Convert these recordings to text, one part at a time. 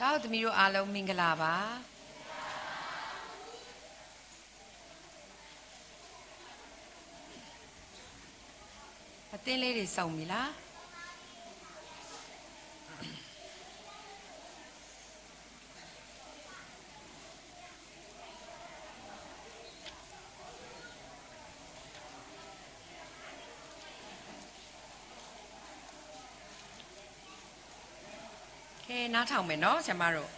တောက်သမီးတို့အားလုံးမင်္ဂလာပါအသင်းလေးတွေစုံပြီလားကဲနားထောင်မယ်နော်ဆရာမတို့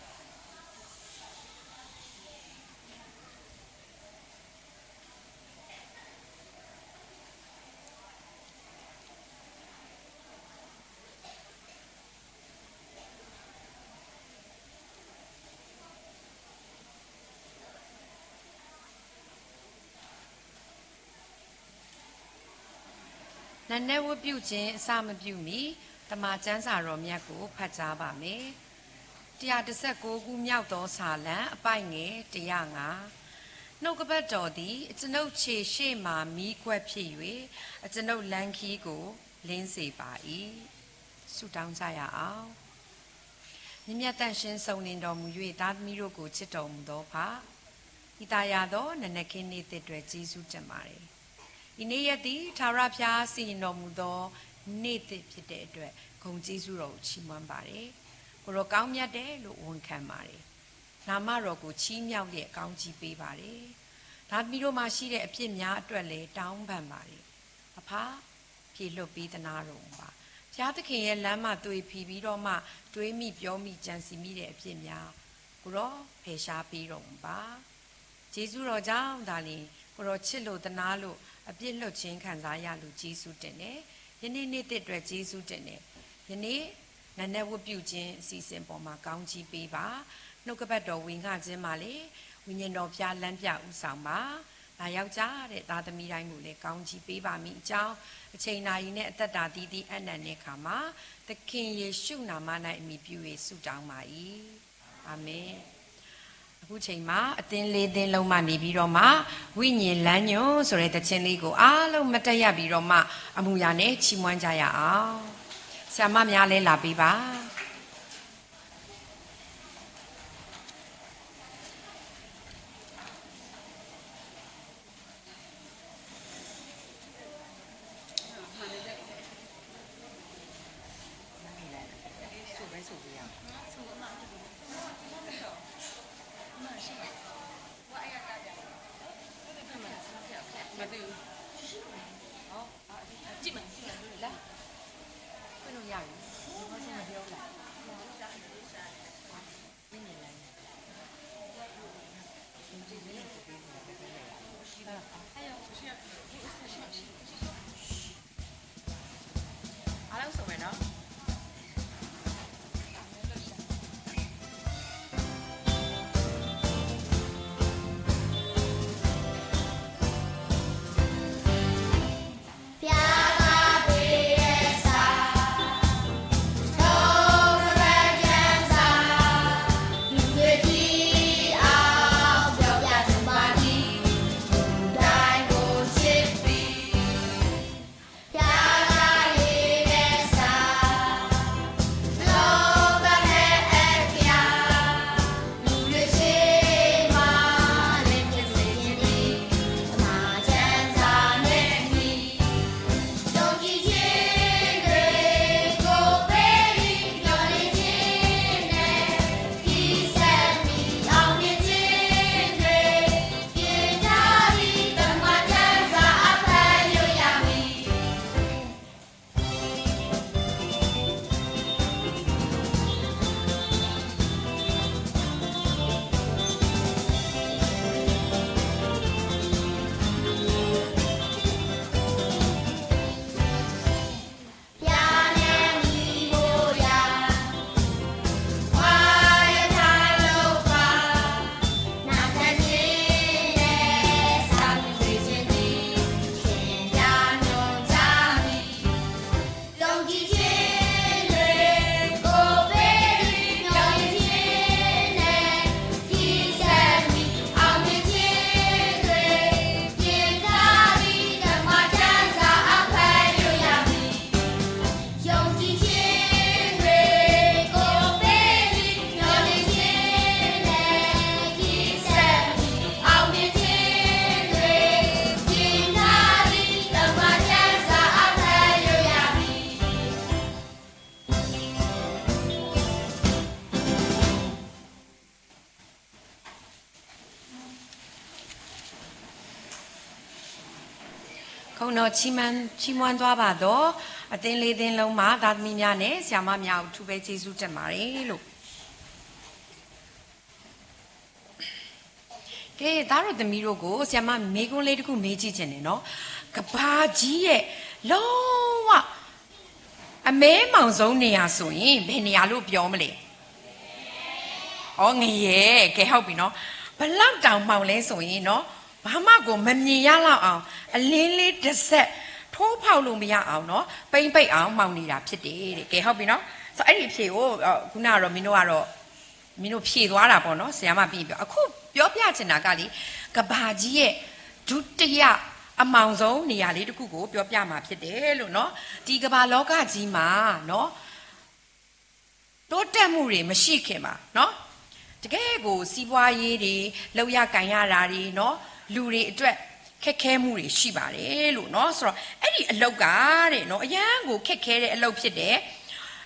နန်းနဲ့ဝတ်ပြုခြင်းအစမပြုမီတမန်ကျမ်းစာတော်မြတ်ကိုဖတ်ကြားပါမယ်119ခုမြောက်သောစာလံအပိုက်ငယ်105နှုတ်ကပတ်တော်သည်အကျွန်ုပ်ခြေရှေ့မှမီးခွက်ဖြစ်၍အကျွန်ုပ်လမ်းခီးကိုလင်းစေပါ၏ဆုတောင်းကြရအောင်မြတ်မြတ်တန်ရှင်းဆုံးနေတော်မူ၍သားသမီးတို့ကိုချစ်တော်မူသောဖဤသားရသောနနခင်းနေ့သစ်တွေကျေးဇူးတင်ပါတယ်ဒီနေ့ရက်သည်ထာဝရဘုရားစီရင်တော်မူသောနေ့သစ်ဖြစ်တဲ့အတွက်ဂုဏ်ကျေးဇူးတော်ကိုချီးမွမ်းပါတယ်ကိုရောကောင်းမြတ်တယ်လို့ဝန်ခံပါတယ်နာမတော်ကိုချီးမြှောက်ရဲ့ကောင်းချီးပေးပါတယ်ဒါသမီးတို့မှာရှိတဲ့အဖြစ်များအတွက်လည်းတောင်းပန်ပါတယ်အဖဖြေလွတ်ပေးသနာတော်ပါဘုရားသခင်ရဲ့လမ်းမှာတွေ့ဖီပြီးတော့မှတွေးမိပြောမိကြံစီမိတဲ့အဖြစ်များကိုရောဖယ်ရှားပေးတော်မူပါကျေးဇူးတော်ကြောင့်ဒါလျှင်ကိုရောချစ်လို့သနာလို့အပြစ်လွတ်ခြင်းခံစားရလို့ကျေးဇူးတင်တယ်ယနေ့နေ့တည်းအတွက်ကျေးဇူးတင်တယ်ယနေ့နန်းနဲ့ဝတ်ပြုခြင်းအစီအစဉ်ပေါ်မှာကောင်းချီးပေးပါနှုတ်ကပတ်တော်ဝင်ခခြင်းမှာလေဝိညာဉ်တော်ဖျားလမ်းပြဥဆောင်ပါဒါယောက်ျားတဲ့သားသမီးတိုင်းကိုလည်းကောင်းချီးပေးပါမိအကြောင်းအချိန်နာရီနဲ့အသက်တာတည်တည်အနန္တတဲ့ခါမှာသခင်ယေရှုနာမ၌အမိပြု၍ဆုတောင်းပါ၏အာမင်အခုချိန်မှာအသင်းလေးသင်းလုံးမှနေပြီးတော့မှဝိညာဉ်လမ်းညွန်ဆိုတဲ့သခြင်းလေးကိုအားလုံးမတက်ရပြီးတော့မှအမှုရာနဲ့ချီးမွမ်းကြရအောင်ဆရာမများလဲလာပေးပါပ ဟုတ်တော့ချီးမွမ်းသွားပါတော့အသင်းလေးသင်းလုံးမှာသားသမီးများနဲ့ဆရာမများကိုထူပဲကျေးဇူးတင်ပါတယ်လို့ကဲသားတို့သမီးတို့ကိုဆရာမမေကွန်းလေးတစ်ခုမေးကြည့်ချင်တယ်နော်ကဘာကြီးရဲ့လုံးဝအမဲမောင်ဆုံးနေရဆိုရင်ဘယ်နေရာလို့ပြောမလဲဩငရဲကဲဟုတ်ပြီနော်ဘလောက်တောင်မှောင်လဲဆိုရင်နော်ဘာမှကိုမမြင်ရလောက်အောင်အလင်းလေးတစ်ဆက်ထိုးဖောက်လို့မရအောင်နော်ပိမ့်ပိတ်အောင်မှောင်နေတာဖြစ်တယ်တဲ့ကဲဟုတ်ပြီနော်ဆိုအဲ့ဒီအဖြေကိုခုနကတော့မင်းတို့ဖြေသွားတာပေါ့နော်ဆရာမပြီးပြောအခုပြောပြချင်တာကလေကဘာကြီးရဲ့ဒုတိယအမောင်ဆုံးနေရာလေးတစ်ခုကိုပြောပြမှာဖြစ်တယ်လို့နော်ဒီကဘာလောကကြီးမှာနော်တိုးတက်မှုတွေမရှိခင်ပါနော်တကယ်ကိုစီးပွားရေးတွေလောက်ရကန်ရတာတွေနော်လူတွေအတွက်ခက်ခဲမှုတွေရှိပါတယ်လို့နော်ဆိုတော့အဲ့ဒီအလောက်ကတဲ့နော်အရန်ကိုခက်ခဲတဲ့အလုပ်ဖြစ်တယ်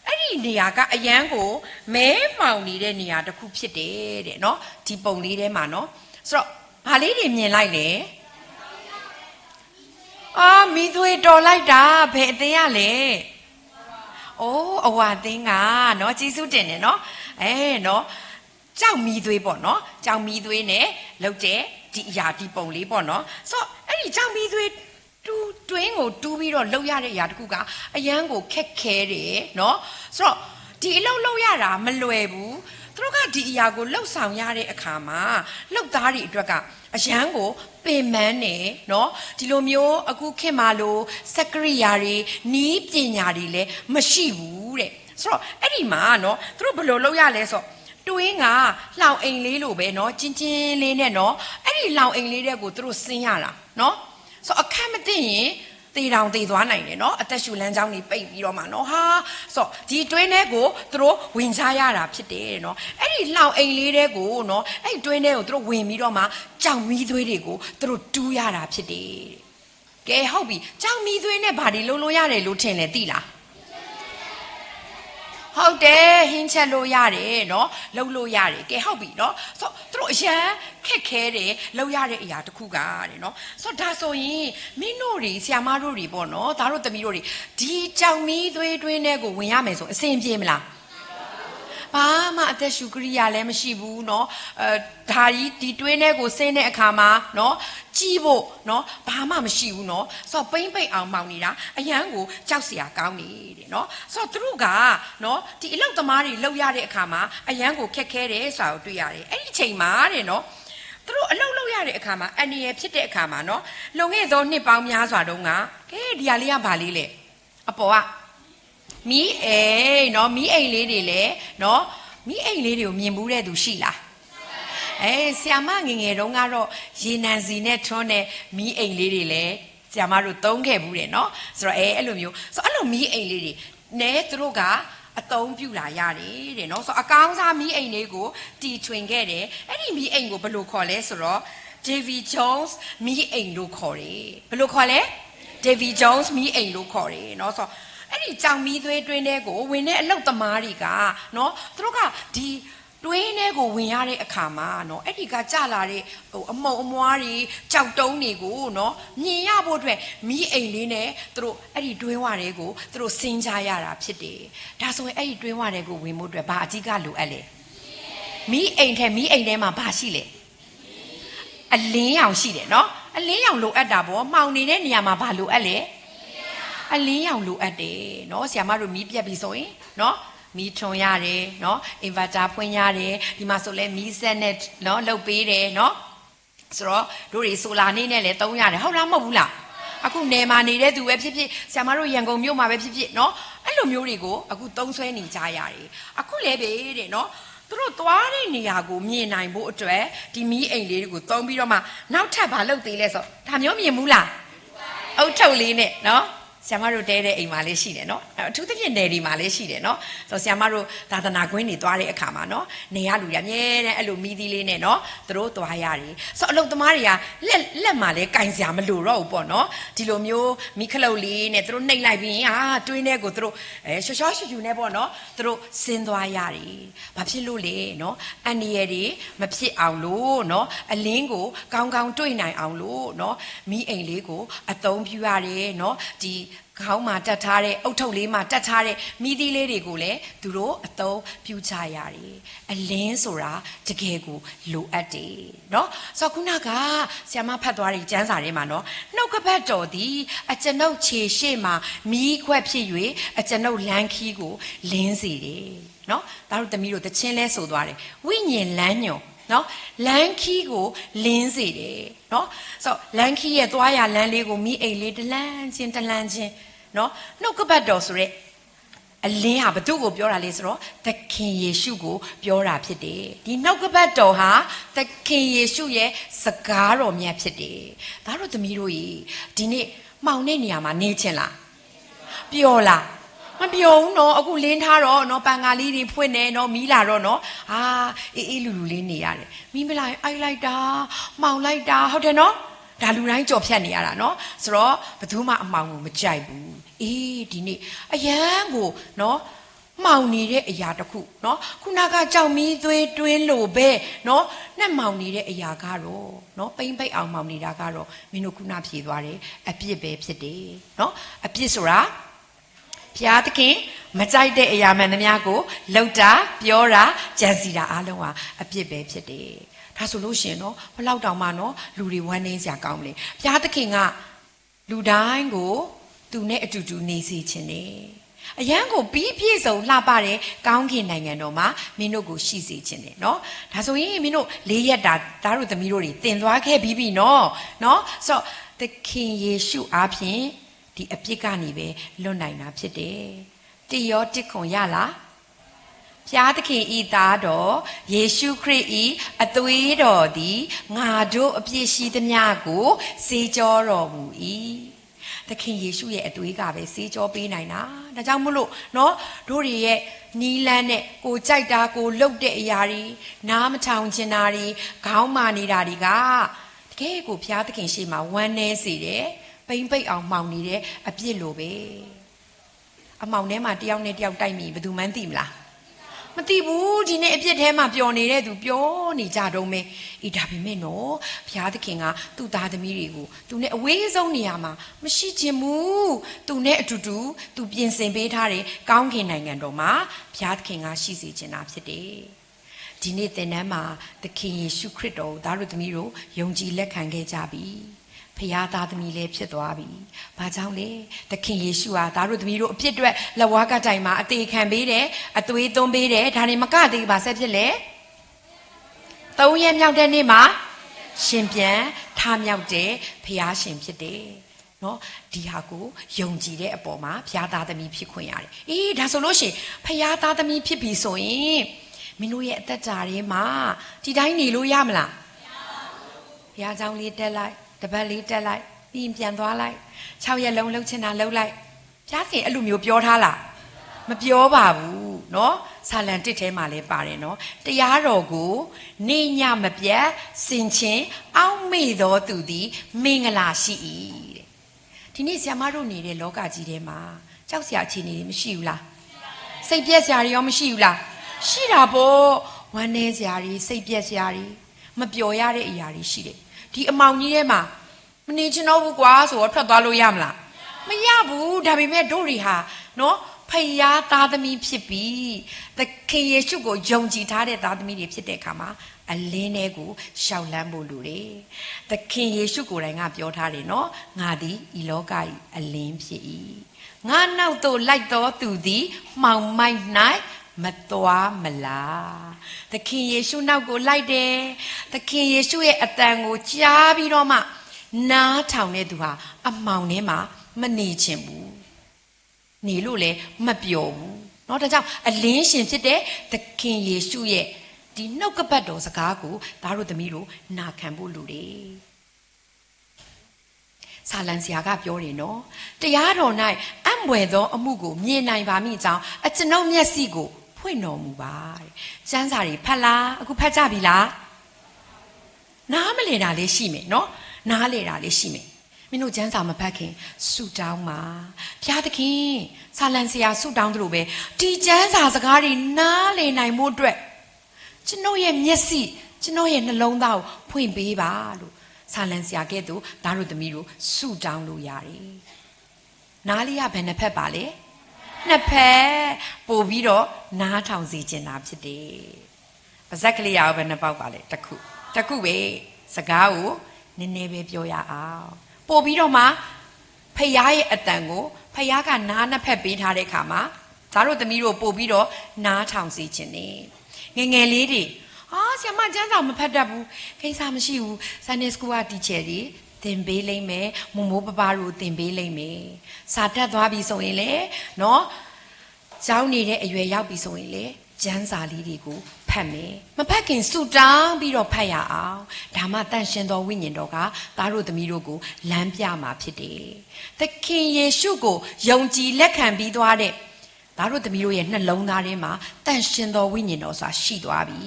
အဲ့ဒီနေရာကအရန်ကိုမဲမှောင်နေတဲ့နေရာတစ်ခုဖြစ်တယ်တဲ့နော်ဒီပုံလေးထဲမှာနော်ဆိုတော့ဘာလေးတွေမြင်လိုက်လဲမိသွေးတော်လိုက်တာဘယ်အသေးရလဲအိုးအဝါသင်းကနော်ကျေးဇူးတင်တယ်နော်နော်ကြောက်မီသွေးပေါ့နော်ကြောက်မီသွေးနဲ့လောက်တဲ့ဒီအရာဒီပုံလေးပေါ့နော်ဆိုတော့အဲ့ဒီကြောက်မီသွေးတွင်းကိုတူးပြီးတော့လှုပ်ရတဲ့အရာတခုကအရန်ကိုခက်ခဲတယ်နော်ဆိုတော့ဒီအလုပ်လုပ်ရတာမလွယ်ဘူးသူတို့ကဒီအရာကိုလှုပ်ဆောင်ရတဲ့အခါမှာလှုပ်သားတွေအတွက်ကအရန်ကိုပင်ပန်းနေနော်ဒီလိုမျိုးအခုခင်မာလို့စက်ကရိယာတွေနီးပညာတွေလည်းမရှိဘူးတဲ့ဆိုတော့အဲ့ဒီမှာနော်သူတို့ဘယ်လိုလုပ်ရလဲဆိုတော့တွင်းကလောင်အိမ်လေးလိုပဲနော်ကျင်းချင်းလေးနဲ့နော်အဲ့ဒီလောင်အိမ်လေးတဲ့ကိုသူတို့ဆင်းရတာနော်ဆိုအခက်မသိရင်တေတောင်တေသွားနိုင်တယ်နော်အသက်ရှူလမ်းကြောင်းတွေပိတ်ပြီးတော့မှနော်ဟာဆိုဒီတွင်းထဲကိုသူတို့ဝင်ချရတာဖြစ်တယ်နော်အဲ့ဒီလောင်အိမ်လေးတဲ့ကိုနော်အဲ့ဒီတွင်းထဲကိုသူတို့ဝင်ပြီးတော့မှကြောင်မီးသွေးတွေကိုသူတို့တူးရတာဖြစ်တယ်ကဲဟုတ်ပြီကြောင်မီးသွေးနဲ့ဘာတွေလုံးလို့ရတယ်လို့ထင်လဲသိလားဟုတ်တယ်ဟင်းချက်လို့ရတယ်နော်လှုပ်လို့ရတယ်ကဲဟုတ်ပြီနော်ဆိုသူတို့အရန်ခက်ခဲတယ်လှုပ်ရတဲ့အရာတစ်ခုကတဲ့နော်ဆိုဒါဆိုရင်မင်းတို့တွေဆရာမတို့တွေပေါ့နော်ဒါတို့သမီးတို့တွေဒီကြောင်မီးသွေးတွင်းထဲကိုဝင်ရမယ်ဆိုအဆင်ပြေမလားဘာမှအသက်ရှူကရိယာလည်းမရှိဘူးเนาะဒါကြီးဒီတွင်းထဲကိုဆင်းတဲ့အခါမှာเนาะကြီးဖို့เนาะဘာမှမရှိဘူးเนาะဆိုတော့ပိမ့်ပိတ်အောင်မှောင်နေတာအရန်ကိုကြောက်เสียကောင်းနေတဲ့เนาะဆိုတော့သူတို့ကเนาะဒီအလောက်သမားတွေလောက်ရတဲ့အခါမှာအရန်ကိုခက်ခဲတယ်ဆိုတာကိုတွေ့ရတယ်အဲ့ဒီအချိန်မှာတဲ့เนาะသူတို့အလောက်လောက်ရတဲ့အခါမှာအန္တရာယ်ဖြစ်တဲ့အခါမှာเนาะလုံခဲ့သောနှစ်ပေါင်းများစွာတုန်းကကဲဒီဟာလေးကဘာလေးလဲအပေါ်ကမီးအိမ်เนาะမီးအိမ်လေးတွေလည်းเนาะမီးအိမ်လေးတွေကိုမြင်ဘူးတဲ့သူရှိလားဆရာမငယ်တုန်းကတော့ရေနံစီနဲ့ထွန်းတဲ့မီးအိမ်လေးတွေလည်းဆရာမတို့သုံးခဲ့ဘူးတယ်เนาะဆိုတော့အဲ့လိုမျိုးဆိုအဲ့လိုမီးအိမ်လေးတွေနဲသူတို့ကအသုံးပြုလာရတယ်တဲ့เนาะဆိုအကောင်းစားမီးအိမ်လေးကိုတီထွင်ခဲ့တယ်အဲ့ဒီမီးအိမ်ကိုဘယ်လိုခေါ်လဲဆိုတော့ Davy Jones မီးအိမ်လို့ခေါ်တယ်ဘယ်လိုခေါ်လဲ Davy Jones မီးအိမ်လို့ခေါ်တယ်เนาะဆိုအဲ့ဒီကြောင်မီးသွေးတွင်းထဲကိုဝင်တဲ့အလုတ်သမားတွေကနော်သူတို့ကဒီတွင်းထဲကိုဝင်ရတဲ့အခါမှာနော်အဲ့ဒီကကြလာတဲ့အမုံအမွားတွေကြောက်တုံးတွေကိုနော်မြင်ရဖို့အတွက်မီးအိမ်လေးနဲ့သူတို့အဲ့ဒီတွင်းဝတွေကိုသူတို့ဆင်းကြရတာဖြစ်တယ်ဒါဆိုရင်အဲ့ဒီတွင်းဝတွေကိုဝင်ဖို့အတွက်ဘာအကြီးကလိုအပ်လဲမီးအိမ်ထဲမှာဘာရှိလဲအလင်းရောင်ရှိတယ်နော်အလင်းရောင်လိုအပ်တာပေါ့မှောင်နေတဲ့နေရာမှာဘာလိုအပ်လဲအလင်းရောင်လိုအပ်တယ်เนาะဆရာမတို့မီးပြက်ပြီဆိုရင်เนาะမီးထွန်ရတယ်เนาะအင်ဗာတာဖွင့်ရတယ်ဒီမှာဆိုလဲမီးစက်နဲ့เนาะလုပ်ပေးတယ်เนาะဆိုတော့တို့တွေဆိုလာနေနဲ့လည်းသုံးရတယ်ဟုတ်လားမဟုတ်ဘူးလားအခုနယ်မှာနေတဲ့သူပဲဖြစ်ဖြစ်ဆရာမတို့ရန်ကုန်မြို့မှာပဲဖြစ်ဖြစ်เนาะအဲ့လိုမျိုးတွေကိုအခုသုံးဆွဲနေကြရတယ်အခုလည်းပဲတဲ့เนาะသူတို့သွားတဲ့နေရာကိုမြင်နိုင်ဖို့အတွက်ဒီမီးအိမ်လေးတွေကိုသုံးပြီးတော့မှနောက်ထပ်ဘာလုပ်သေးလဲဆိုဒါမျိုးမြင်ဘူးလားအုတ်ထုတ်လေးနဲ့เนาะ ဆရာမတို့တဲတဲ့အိမ်မှာလေးရှိတယ်နော်အထူးသဖြင့်နယ်ဒီမှာလေးရှိတယ်နော်ဆိုဆရာမတို့သာသနာကွင်းတွေသွားတဲ့အခါမှာနော်နေရလူတွေအမြဲတမ်းအဲ့လိုမီးသီးလေးနဲ့နော်သူတို့သွားရတယ်ဆိုအလုပ်သမားတွေကလက်မှာလဲကင်စရာမလိုတော့ဘူးပေါ့နော်ဒီလိုမျိုးမီးခလုတ်လေးနဲ့သူတို့နှိပ်လိုက်ပြီးဟာတွင်းထဲကိုသူတို့ရှော့ရှူနဲ့ပေါ့နော်သူတို့ဆင်းသွားရတယ်ဘာဖြစ်လို့လဲနော်အန်ဒီရယ်တွေမဖြစ်အောင်လို့နော်အလင်းကိုကောင်းကောင်းတွေ့နိုင်အောင်လို့နော်မီးအိမ်လေးကိုအသုံးပြုရတယ်နော်ဒီခေါင်းမှာတက်ထားတဲ့အုတ်ထုပ်လေးမှာတက်ထားတဲ့မီးသီးလေးတွေကိုလည်းသူတို့အသုံးပြုချရတယ်အလင်းဆိုတာတကယ်ကိုလိုအပ်တယ်နော်ဆိုတော့ခုနကဆရာမဖတ်သွားတဲ့ကျမ်းစာထဲမှာနော်နှုတ်ကပတ်တော်သည်အကျွန်ုပ်ခြေရှိမှမီးခွက်ဖြစ်၍အကျွန်ုပ်လမ်းခီးကိုလင်းစေတယ်နော်ဒါတို့သမီးတို့တခြင်းလဲဆိုသွားတယ်ဝိညာဉ်လမ်းညွန်နော်လမ်းခီးကိုလင်းစေတယ်နော်ဆိုလမ်းခီးရဲ့သွားရလမ်းလေးကိုမိအိမ်လေးတလန်းချင်းနော်နှုတ်ကပတ်တော်ဆိုရက်အလင်းဟာဘု து ကိုပြောတာလေဆိုတော့သခင်ယေရှုကိုပြောတာဖြစ်တယ်ဒီနှုတ်ကပတ်တော်ဟာသခင်ယေရှုရဲ့စကားတော်မြတ်ဖြစ်တယ်ဒါတို့သမီးတို့ကြီးဒီနေ့မှောင်တဲ့နေရာမှာနေချင်လားပျော်လားမပြောဘူးနော်အခုလင်းထားတော့နော်ပန်ကားလေးတွေဖွင့်နေနော်မီးလာတော့နော်အေးလူလေးနေရတယ်မီးမလာအိုက်လိုက်တာမှောင်လိုက်တာဟုတ်တယ်နော်ဒါလူတိုင်းကြော်ဖြတ်နေရတာနော်ဆိုတော့ဘယ်သူမှအမှောင်ကိုမကြိုက်ဘူးဒီနေ့အရန်ကိုနော်မှောင်နေတဲ့အရာတစ်ခုနော်ခုနကကြောက်မီးသွေးတွင်းလို့ပဲနော်နှက်မှောင်နေတဲ့အရာကတော့နော်ပိမ့်ပိတ်အောင်မှောင်နေတာကတော့မင်းတို့ခုနဖြေသွားတယ်အပြစ်ပဲဖြစ်တယ်နော်အပြစ်ဆိုတာဘုရားသခင်မကြိုက်တဲ့အရာမှန်သမျှကိုလှုပ်တာပြောတာကြံစီတာအားလုံးဟာအပြစ်ပဲဖြစ်တယ်ဒါဆိုလို့ရှိရင်နော်ဘလောက်တောင်မှနော်လူတွေဝမ်းနည်းစရာကောင်းမလဲဘုရားသခင်ကလူတိုင်းကိုသူနဲ့အတူတူနေစေခြင်းနဲ့အရန်ကိုပြီးပြည့်စုံလှပတဲ့ကောင်းကင်နိုင်ငံတော်မှာမင်းတို့ကိုရှိစေခြင်းနဲ့နော်ဒါဆိုရင်မင်းတို့၄ရက်တာဒါတို့သမီးတို့တွေတင်သွားခဲ့ပြီးပြီနော်ဆိုတော့သခင်ယေရှုအားဖြင့်ဒီအပြစ်ကနေပဲလွတ်နိုင်တာဖြစ်တယ်တရောတစ်ခွန်ရလားဖျားသခင်ဤသားတော်ယေရှုခရစ်ဤအသွေးတော်သည်ငါတို့အပြစ်ရှိသမျှကိုစေကြောတော်မူ၏သခင်ယေရှုရဲ့အသွေးကပဲစေကြောပေးနိုင်တာဒါကြောင့်မို့လို့နော်တို့တွေရဲ့နီးလန်းနဲ့ကိုကြိုက်တာကိုလှုပ်တဲ့အရာတွေနားမထောင်ချင်တာတွေခေါင်းမာနေတာတွေကတကယ်ကိုဖျားသခင်ရှေ့မှာဝမ်းနည်းစေတယ်ပိမ့်ပိတ်အောင်မှောင်နေတဲ့အပြစ်လိုပဲအမှောင်ထဲမှာတယောက်နဲ့တယောက်တိုက်မိဘယ်သူမှန်းသိမလားမသိဘူးဒီနေ့အပြစ်ထဲမှာပျော်နေတဲ့သူပျော်နေကြတော့မယ်ဒါပေမဲ့နော်ဘုရားသခင်ကသူ့သားသမီးတွေကိုသူနဲ့အဝေးဆုံးနေရာမှာမရှိခြင်းဘူးသူနဲ့အတူတူသူပြင်ဆင်ပေးထားတဲ့ကောင်းကင်နိုင်ငံတော်မှာဘုရားသခင်ကရှိစေခြင်းတာဖြစ်တယ်ဒီနေ့သင်တန်းမှာသခင်ယေရှုခရစ်တော်သားတို့သမီးတို့ယုံကြည်လက်ခံခဲ့ကြပြီဖျားသားသမီးလည်းဖြစ်သွားပြီ။ဘာကြောင့်လဲ။သခင်ယေရှုဟာသားတို့သမီးတို့အပြစ်အတွက်လက်ဝါးကတိုင်မှာအသေးခံပေးတယ်။အသွေးသွင်းပေးတယ်။ဒါနဲ့မကသေးပါဆက်ဖြစ်လေ။၃ရက်မြောက်တဲ့နေ့မှာရှင်ပြန်ထမြောက်တဲ့ဖျားရှင်ဖြစ်တယ်။နော်ဒီဟာကိုယုံကြည်တဲ့အပေါ်မှာဖျားသားသမီးဖြစ်ခွင့်ရတယ်။ဒါဆိုလို့ရှိရင်ဖျားသားသမီးဖြစ်ပြီဆိုရင်မင်းတို့ရဲ့အသက်တာထဲမှာဒီတိုင်းနေလို့ရမလား။မရပါဘူး။ဘုရားကြောင့်လေးတက်လိုက်တပတ်လေးတက်လိုက်ပြီးပြန်သွားလိုက်6ရက်လုံးလှုပ်ချင်တာလှုပ်လိုက်ဘုရားခင်အဲ့လိုမျိုးပြောထားလားမပြောပါဘူးเนาะဆာလံ1ထဲမှာလည်းပါတယ်เนาะတရားတော်ကိုနေညမပြတ်စင်ချင်းအောက်မေ့သောသူသည်မင်္ဂလာရှိ၏တဲ့ဒီနေ့ဆရာမတို့နေတဲ့လောကကြီးထဲမှာကြောက်စရာအခြေအနေတွေမရှိဘူးလားစိတ်ပြက်စရာတွေရောမရှိဘူးလားရှိတာပေါ့ဝမ်းနည်းစရာတွေစိတ်ပြက်စရာတွေမပျော်ရတဲ့အရာတွေရှိတယ်ဒီအမောင်ကြီးထဲမှာမနေချင်တော့ဘူးကွာဆိုတော့ထွက်သွားလို့ရမလားမရဘူးဒါပေမဲ့တို့တွေဟာနော်ဖယားသားသမီးဖြစ်ပြီးသခင်ယေရှုကိုယုံကြည်ထားတဲ့သားသမီးတွေဖြစ်တဲ့အခါမှာအလင်းထဲကိုရှောက်လန်းဖို့လိုတယ်သခင်ယေရှုကိုယ်တိုင်ကပြောထားတယ်နော်ငါသည်ဤလောက၏အလင်းဖြစ်၏ငါနောက်သို့လိုက်တော်သူသည်မှောင်မိုက်၌မသွားမလားသခင်ယေရှုနောက်ကိုလိုက်တယ်သခင်ယေရှုရဲ့အတန်ကိုကြားပြီးတော့မှနားထောင်တဲ့သူဟာအမှောင်ထဲမှာမနေချင်ဘူးနေလို့လည်းမပျော်ဘူးเนาะဒါကြောင့်အလင်းရှင်ဖြစ်တဲ့သခင်ယေရှုရဲ့ဒီနှုတ်ကပတ်တော်စကားကိုသားတို့သမီးတို့နာခံဖို့လိုတယ် ဆာလံဆရာကပြောတယ်နော်တရားတော်၌အံ့ဘွယ်သောအမှုကိုမြင်နိုင်ပါမိကြောင်းအကျွန်ုပ်မျက်စိကိုဖွင့်တော်မူပါတဲ့ကျမ်းစာတွေဖတ်လားအခုဖတ်ကြပြီလားနားမလည်တာလေးရှိမယ်နော်နားလေတာလေးရှိမယ်မင်းတို့ကျမ်းစာမဖတ်ခင်ဆုတောင်းပါဘုရားသခင်ဆာလံဆရာဆုတောင်းသလိုပဲဒီကျမ်းစာစကားတွေနားလည်နိုင်မှုအတွက်ကျွန်တော်ရဲ့မျက်စိကျွန်တော်ရဲ့နှလုံးသားကိုဖွင့်ပေးပါလို့ဆာလံဆရာကဲ့သို့သားတို့သမီးတို့ဆုတောင်းလို့ရတယ်နားလေးကဘယ်နှဖက်ပါလဲနှစ်ဖက်ပို့ပြီးတော့နားထောင်စီကျင်တာဖြစ်တယ်ပါဇက်ကလေးရောဘယ်နှပေါက်ပါလဲတစ်ခုပဲစကားကိုနည်းနည်းပဲပြောရအောင်ပို့ပြီးတော့မှဖယားရဲ့အတန်ကိုဖယားကနားနှစ်ဖက်ပေးထားတဲ့အခါမှာသားတို့သမီးတို့ပို့ပြီးတော့နားထောင်စီကျင်တယ်ငယ်လေးတွေဆရာမကျမ်းစာမဖတ်တတ်ဘူးကိစ္စမရှိဘူး Sunday School က teacher တွေသင်ပေးလိမ့်မယ်မိုးပပတို့သင်ပေးလိမ့်မယ်စာတတ်သွားပြီဆိုရင်လေနော်ကျောင်းနေတဲ့အရွယ်ရောက်ပြီဆိုရင်လေကျမ်းစာလေးတွေကိုဖတ်မယ်မဖတ်ခင်ဆုတောင်းပြီးတော့ဖတ်ရအောင်ဒါမှတန်ရှင်သောဝိညာဉ်တော်ကသားတို့သမီးတို့ကိုလမ်းပြမှာဖြစ်တယ်သခင်ယေရှုကိုယုံကြည်လက်ခံပြီးသွားတဲ့သားတို့သမီးတို့ရဲ့နှလုံးသားထဲမှာတန်ရှင်သောဝိညာဉ်တော်ဆိုတာရှိသွားပြီ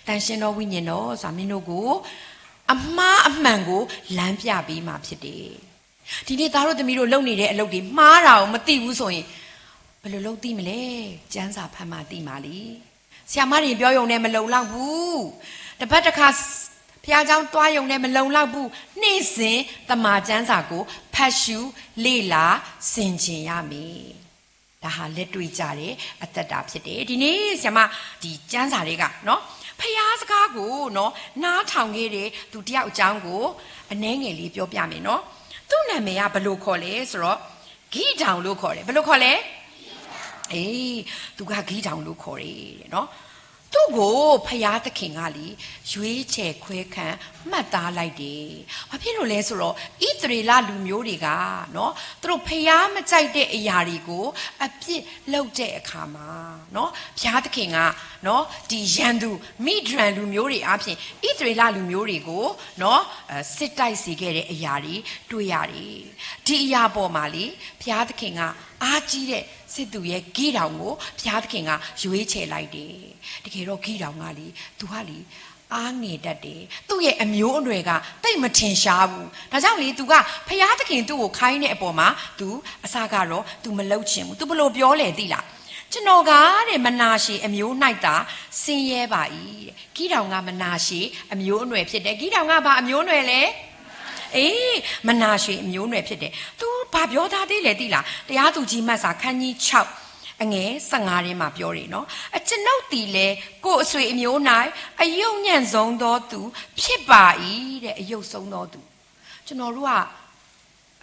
တန်ရှင်သောဝိညာဉ်တော်ဆိုတာမင်းတို့ကိုအမှားအမှန်ကိုလမ်းပြပေးမှာဖြစ်တယ်ဒီနေ့သားတို့သမီးတို့လုပ်နေတဲ့အလုပ်တွေမှားတာကိုမသိဘူးဆိုရင်ဘယ်လိုလုပ်သိမလဲကျမ်းစာဖတ်မှသိမှာလေဆရာမတွေပြောရုံနဲ့မလုံလောက်ဘူးတစ်ပတ်တစ်ခါဖျားเจ้าတွားရုံနဲ့မလုံလောက်ဘူးနေ့စဉ်တမန်ကျမ်းစာကိုဖတ်ရှုလေ့လာဆင်ခြင်ရမယ်ဒါဟာလက်တွေ့ကြတဲ့အသက်တာဖြစ်တယ်ဒီနေ့ဆရာမဒီကျမ်းစာတွေကနော်ဖျားစကားကိုနော်နားထောင်ခဲ့တဲ့သူတယောက်အကြောင်းကိုအနှဲငယ်လေးပြောပြမယ်နော်သူ့နာမည်ကဘယ်လိုခေါ်လဲဆိုတော့ဂိတောင်လို့ခေါ်တယ်ဘယ်လိုခေါ်လဲသူကဂိတောင်လို့ခေါ်တယ်တဲ့နော်သူ့ကိုဖယားသခင်ကလေရွေးချယ်ခွဲခံမှတ်သားလိုက်တယ်။ဘာဖြစ်လို့လဲဆိုတော့ဣသရေလလူမျိုးတွေကနော်သူတို့ဖယားမကြိုက်တဲ့အရာတွေကိုအပြစ်လုပ်တဲ့အခါမှာနော်ဘုရားသခင်ကနော်ဒီရန်သူမိဒရန်လူမျိုးတွေအပြင်ဣသရေလလူမျိုးတွေကိုနော်စစ်တိုက်စေခဲ့တဲ့အရာတွေတွေ့ရတယ်။ဒီအရာပေါ်မှာလေဘုရားသခင်ကအားကြီးတဲ့စစ်သူရဲ့ဂိတောင်ကိုဘုရားသခင်ကရွေးချယ်လိုက်တယ်တကယ်တော့ဂိတောင်ကလေသူကလေအားငယ်တတ်တယ်သူ့ရဲ့အမျိုးအနွယ်ကတိတ်မထင်ရှားဘူးဒါကြောင့်လေသူကဘုရားသခင်သူ့ကိုခိုင်းတဲ့အပေါ်မှာသူအစကတော့သူမလှုပ်ချင်ဘူးသူဘလို့ပြောလဲသိလားကျွန်တော်ကတဲ့မနာရှေအမျိုး၌သာဆင်းရဲပါ၏တဲ့ဂိတောင်ကမနာရှေအမျိုးအနွယ်ဖြစ်တယ်ဂိတောင်ကဘာအမျိုးအနွယ်လဲမနာရှေအမျိုးအနွယ်ဖြစ်တယ်သူဘာပြောသားသေးလဲသိလားတရားသူကြီးမတ်စာခန်းကြီး6အငယ်15ထဲမှာပြောတယ်နော်အကျွန်ုပ်တီလဲကိုယ်အဆွေအမျိုး၌အယုံညံ့ဆုံးသောသူဖြစ်ပါ၏တဲ့အယုတ်ဆုံးသောသူကျွန်တော်တို့က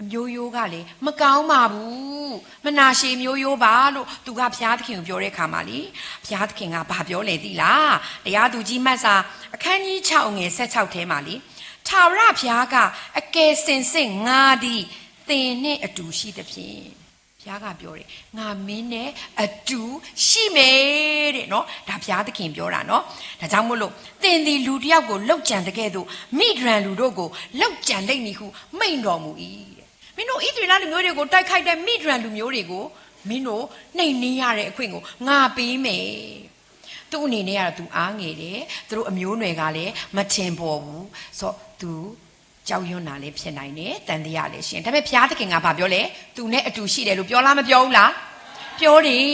အမျိုးရိုးကလေမကောင်းပါဘူးမနာရှေမျိုးရိုးပါလို့သူကဘုရားသခင်ကိုပြောတဲ့ခါမှာလေဘုရားသခင်ကဘာပြောလဲသိလားတရားသူကြီးမတ်စာအခန်းကြီး6အငယ်16ထဲမှာလေထာဝရဘုရားကအကယ်စင်စစ်ငါသည်သင်နှင့်အတူရှိသဖြင့်ဘုရားကပြောတယ်ငါမင်းနဲ့အတူရှိမယ်တဲ့နော်ဒါဘုရားသခင်ပြောတာနော်ဒါကြောင့်မို့လို့သင်သည်လူတစ်ယောက်ကိုလှုပ်ကြံတဲ့ကဲ့သို့မိဒရန်လူတို့ကိုလှုပ်ကြံလိမ့်မည်ဟုမိန့်တော်မူ၏တဲ့မင်းတို့ဣသရေလလူမျိုးတွေကိုတိုက်ခိုက်တဲ့မိဒရန်လူမျိုးတွေကိုမင်းတို့နှိမ်နင်းရတဲ့အခွင့်ကိုငါပေးမယ်သူ့အနေနဲ့ကတော့သူအားငယ်တယ်သူတို့အမျိုးနွယ်ကလည်းမထင်ပေါ်ဘူးဆိုတော့သူကြောက်ရွံ့တာလည်းဖြစ်နိုင်တယ်တန်တရားလည်းရှင်ဒါပေမဲ့ဘုရားသခင်ကဘာပြောလဲသူနဲ့အတူရှိတယ်လို့ပြောလားမပြောဘူးလားပြောတယ်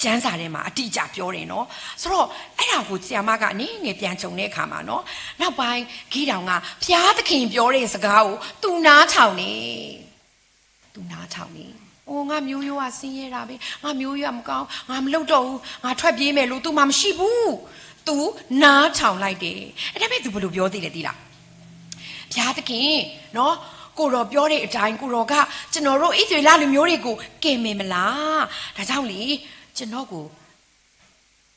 ကျမ်းစာထဲမှာအတိအကျပြောတယ်နော်ဆိုတော့အဲ့ဒါကိုဆရာမကအနေငယ်ပြန်ကြုံတဲ့အခါမှာနော်နောက်ပိုင်းဂိတောင်ကဘုရားသခင်ပြောတဲ့စကားကိုသူနားထောင်နေငါမျိုးရိုးကဆင်းရဲတာပဲငါမျိုးရိုးကမကောင်းငါမလုပ်တော့ဘူးငါထွက်ပြေးမယ်လို့ तू မှမရှိဘူး तू နားထောင်လိုက်တယ်အဲ့ဒါပဲ तू ဘယ်လိုပြောသေးလဲသိလားဘုရားသခင်နော်ကိုတော်ပြောတဲ့အတိုင်းကိုတော်ကကျွန်တော်တို့ဣသရေလလူမျိုးတွေကိုကယ်မယ်မလားဒါကြောင့်လေကျွန်တော်ကို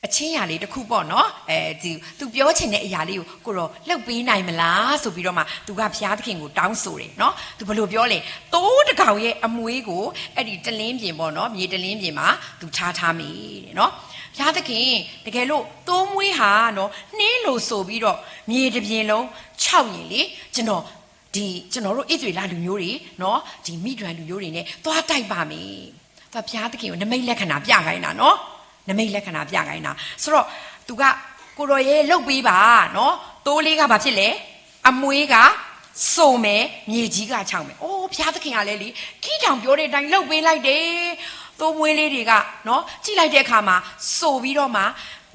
အချင်းရာလေးတစ်ခုပေါ့နော်သူပြောချင်တဲ့အရာလေးကိုတော့လှုပ်ပေးနိုင်မလားဆိုပြီးတော့မှသူကဘုရားသခင်ကိုတောင်းဆိုတယ်နော်သူဘယ်လိုပြောလဲသိုးတကောင်ရဲ့အမွေးကိုအဲ့ဒီတလင်းပြင်ပေါ့နော်မြေတလင်းပြင်မှာသူထားမိတဲ့နော်ဘုရားသခင်တကယ်လို့သိုးမွေးဟာနော်နှင်းလို့ဆိုပြီးတော့မြေတစ်ပြင်လုံး6ရင်လေကျွန်တော် ဒီကျွန်တော်တို့ဣသရေလလူမျိုးတွေနော်ဒီမိဒွန်လူမျိုးတွေ ਨੇ သွားတိုက်ပါမယ်သူဘုရားသခင်ကိုနမိတ်လက္ခဏာပြခိုင်းတာနော်နမိတ်လက္ခဏာပြခိုင်းတာဆိုတော့သူကကိုတော်ရဲ့လှုပ်ပေးပါနော်တိုးလေးကဘာဖြစ်လဲအမွေးကစုံမယ်မြေကြီးကခြောက်မယ်အိုးဘုရားသခင်ကလည်းလေခီးတောင်ပြောတဲ့အတိုင်းလှုပ်ပေးလိုက်တယ်တိုးမွေးလေးတွေကနော်ကြည့်လိုက်တဲ့အခါမှာစိုပြီးတော့မှ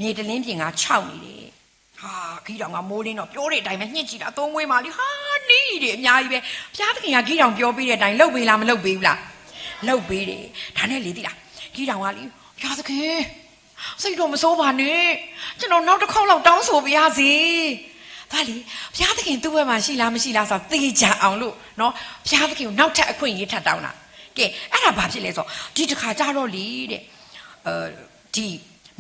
မြေတလင်းပြင်ကခြောက်နေတယ်ဟာခီးတောင်ကမိုးလင်းတော့ပြောတဲ့အတိုင်းပဲညှစ်ကြည့်တာတိုးမွေးမှလေဟာနီးတယ်အများကြီးပဲဘုရားသခင်ကခီးတောင်ပြောပေးတဲ့အတိုင်းလှုပ်ပေးလားမလှုပ်ပေးဘူးလားလှုပ်ပေးတယ်ဒါနဲ့လေသိလားခီးတောင်ကလေဘုရားသခင်စိတ်တော့မစိုးပါနဲ့ကျွန်တော်နောက်တစ်ခေါက်လောက်တောင်းဆိုပါရစေဒါလေဘုရားသခင်သူ့ဘက်မှာရှိလားမရှိလားဆိုတော့သိကြအောင်လို့နော်ဘုရားသခင်ကိုနောက်ထပ်အခွင့်အရေးထပ်တောင်းတာကဲအဲ့ဒါဘာဖြစ်လဲဆိုဒီတစ်ခါကြတော့လေတဲ့ဒီ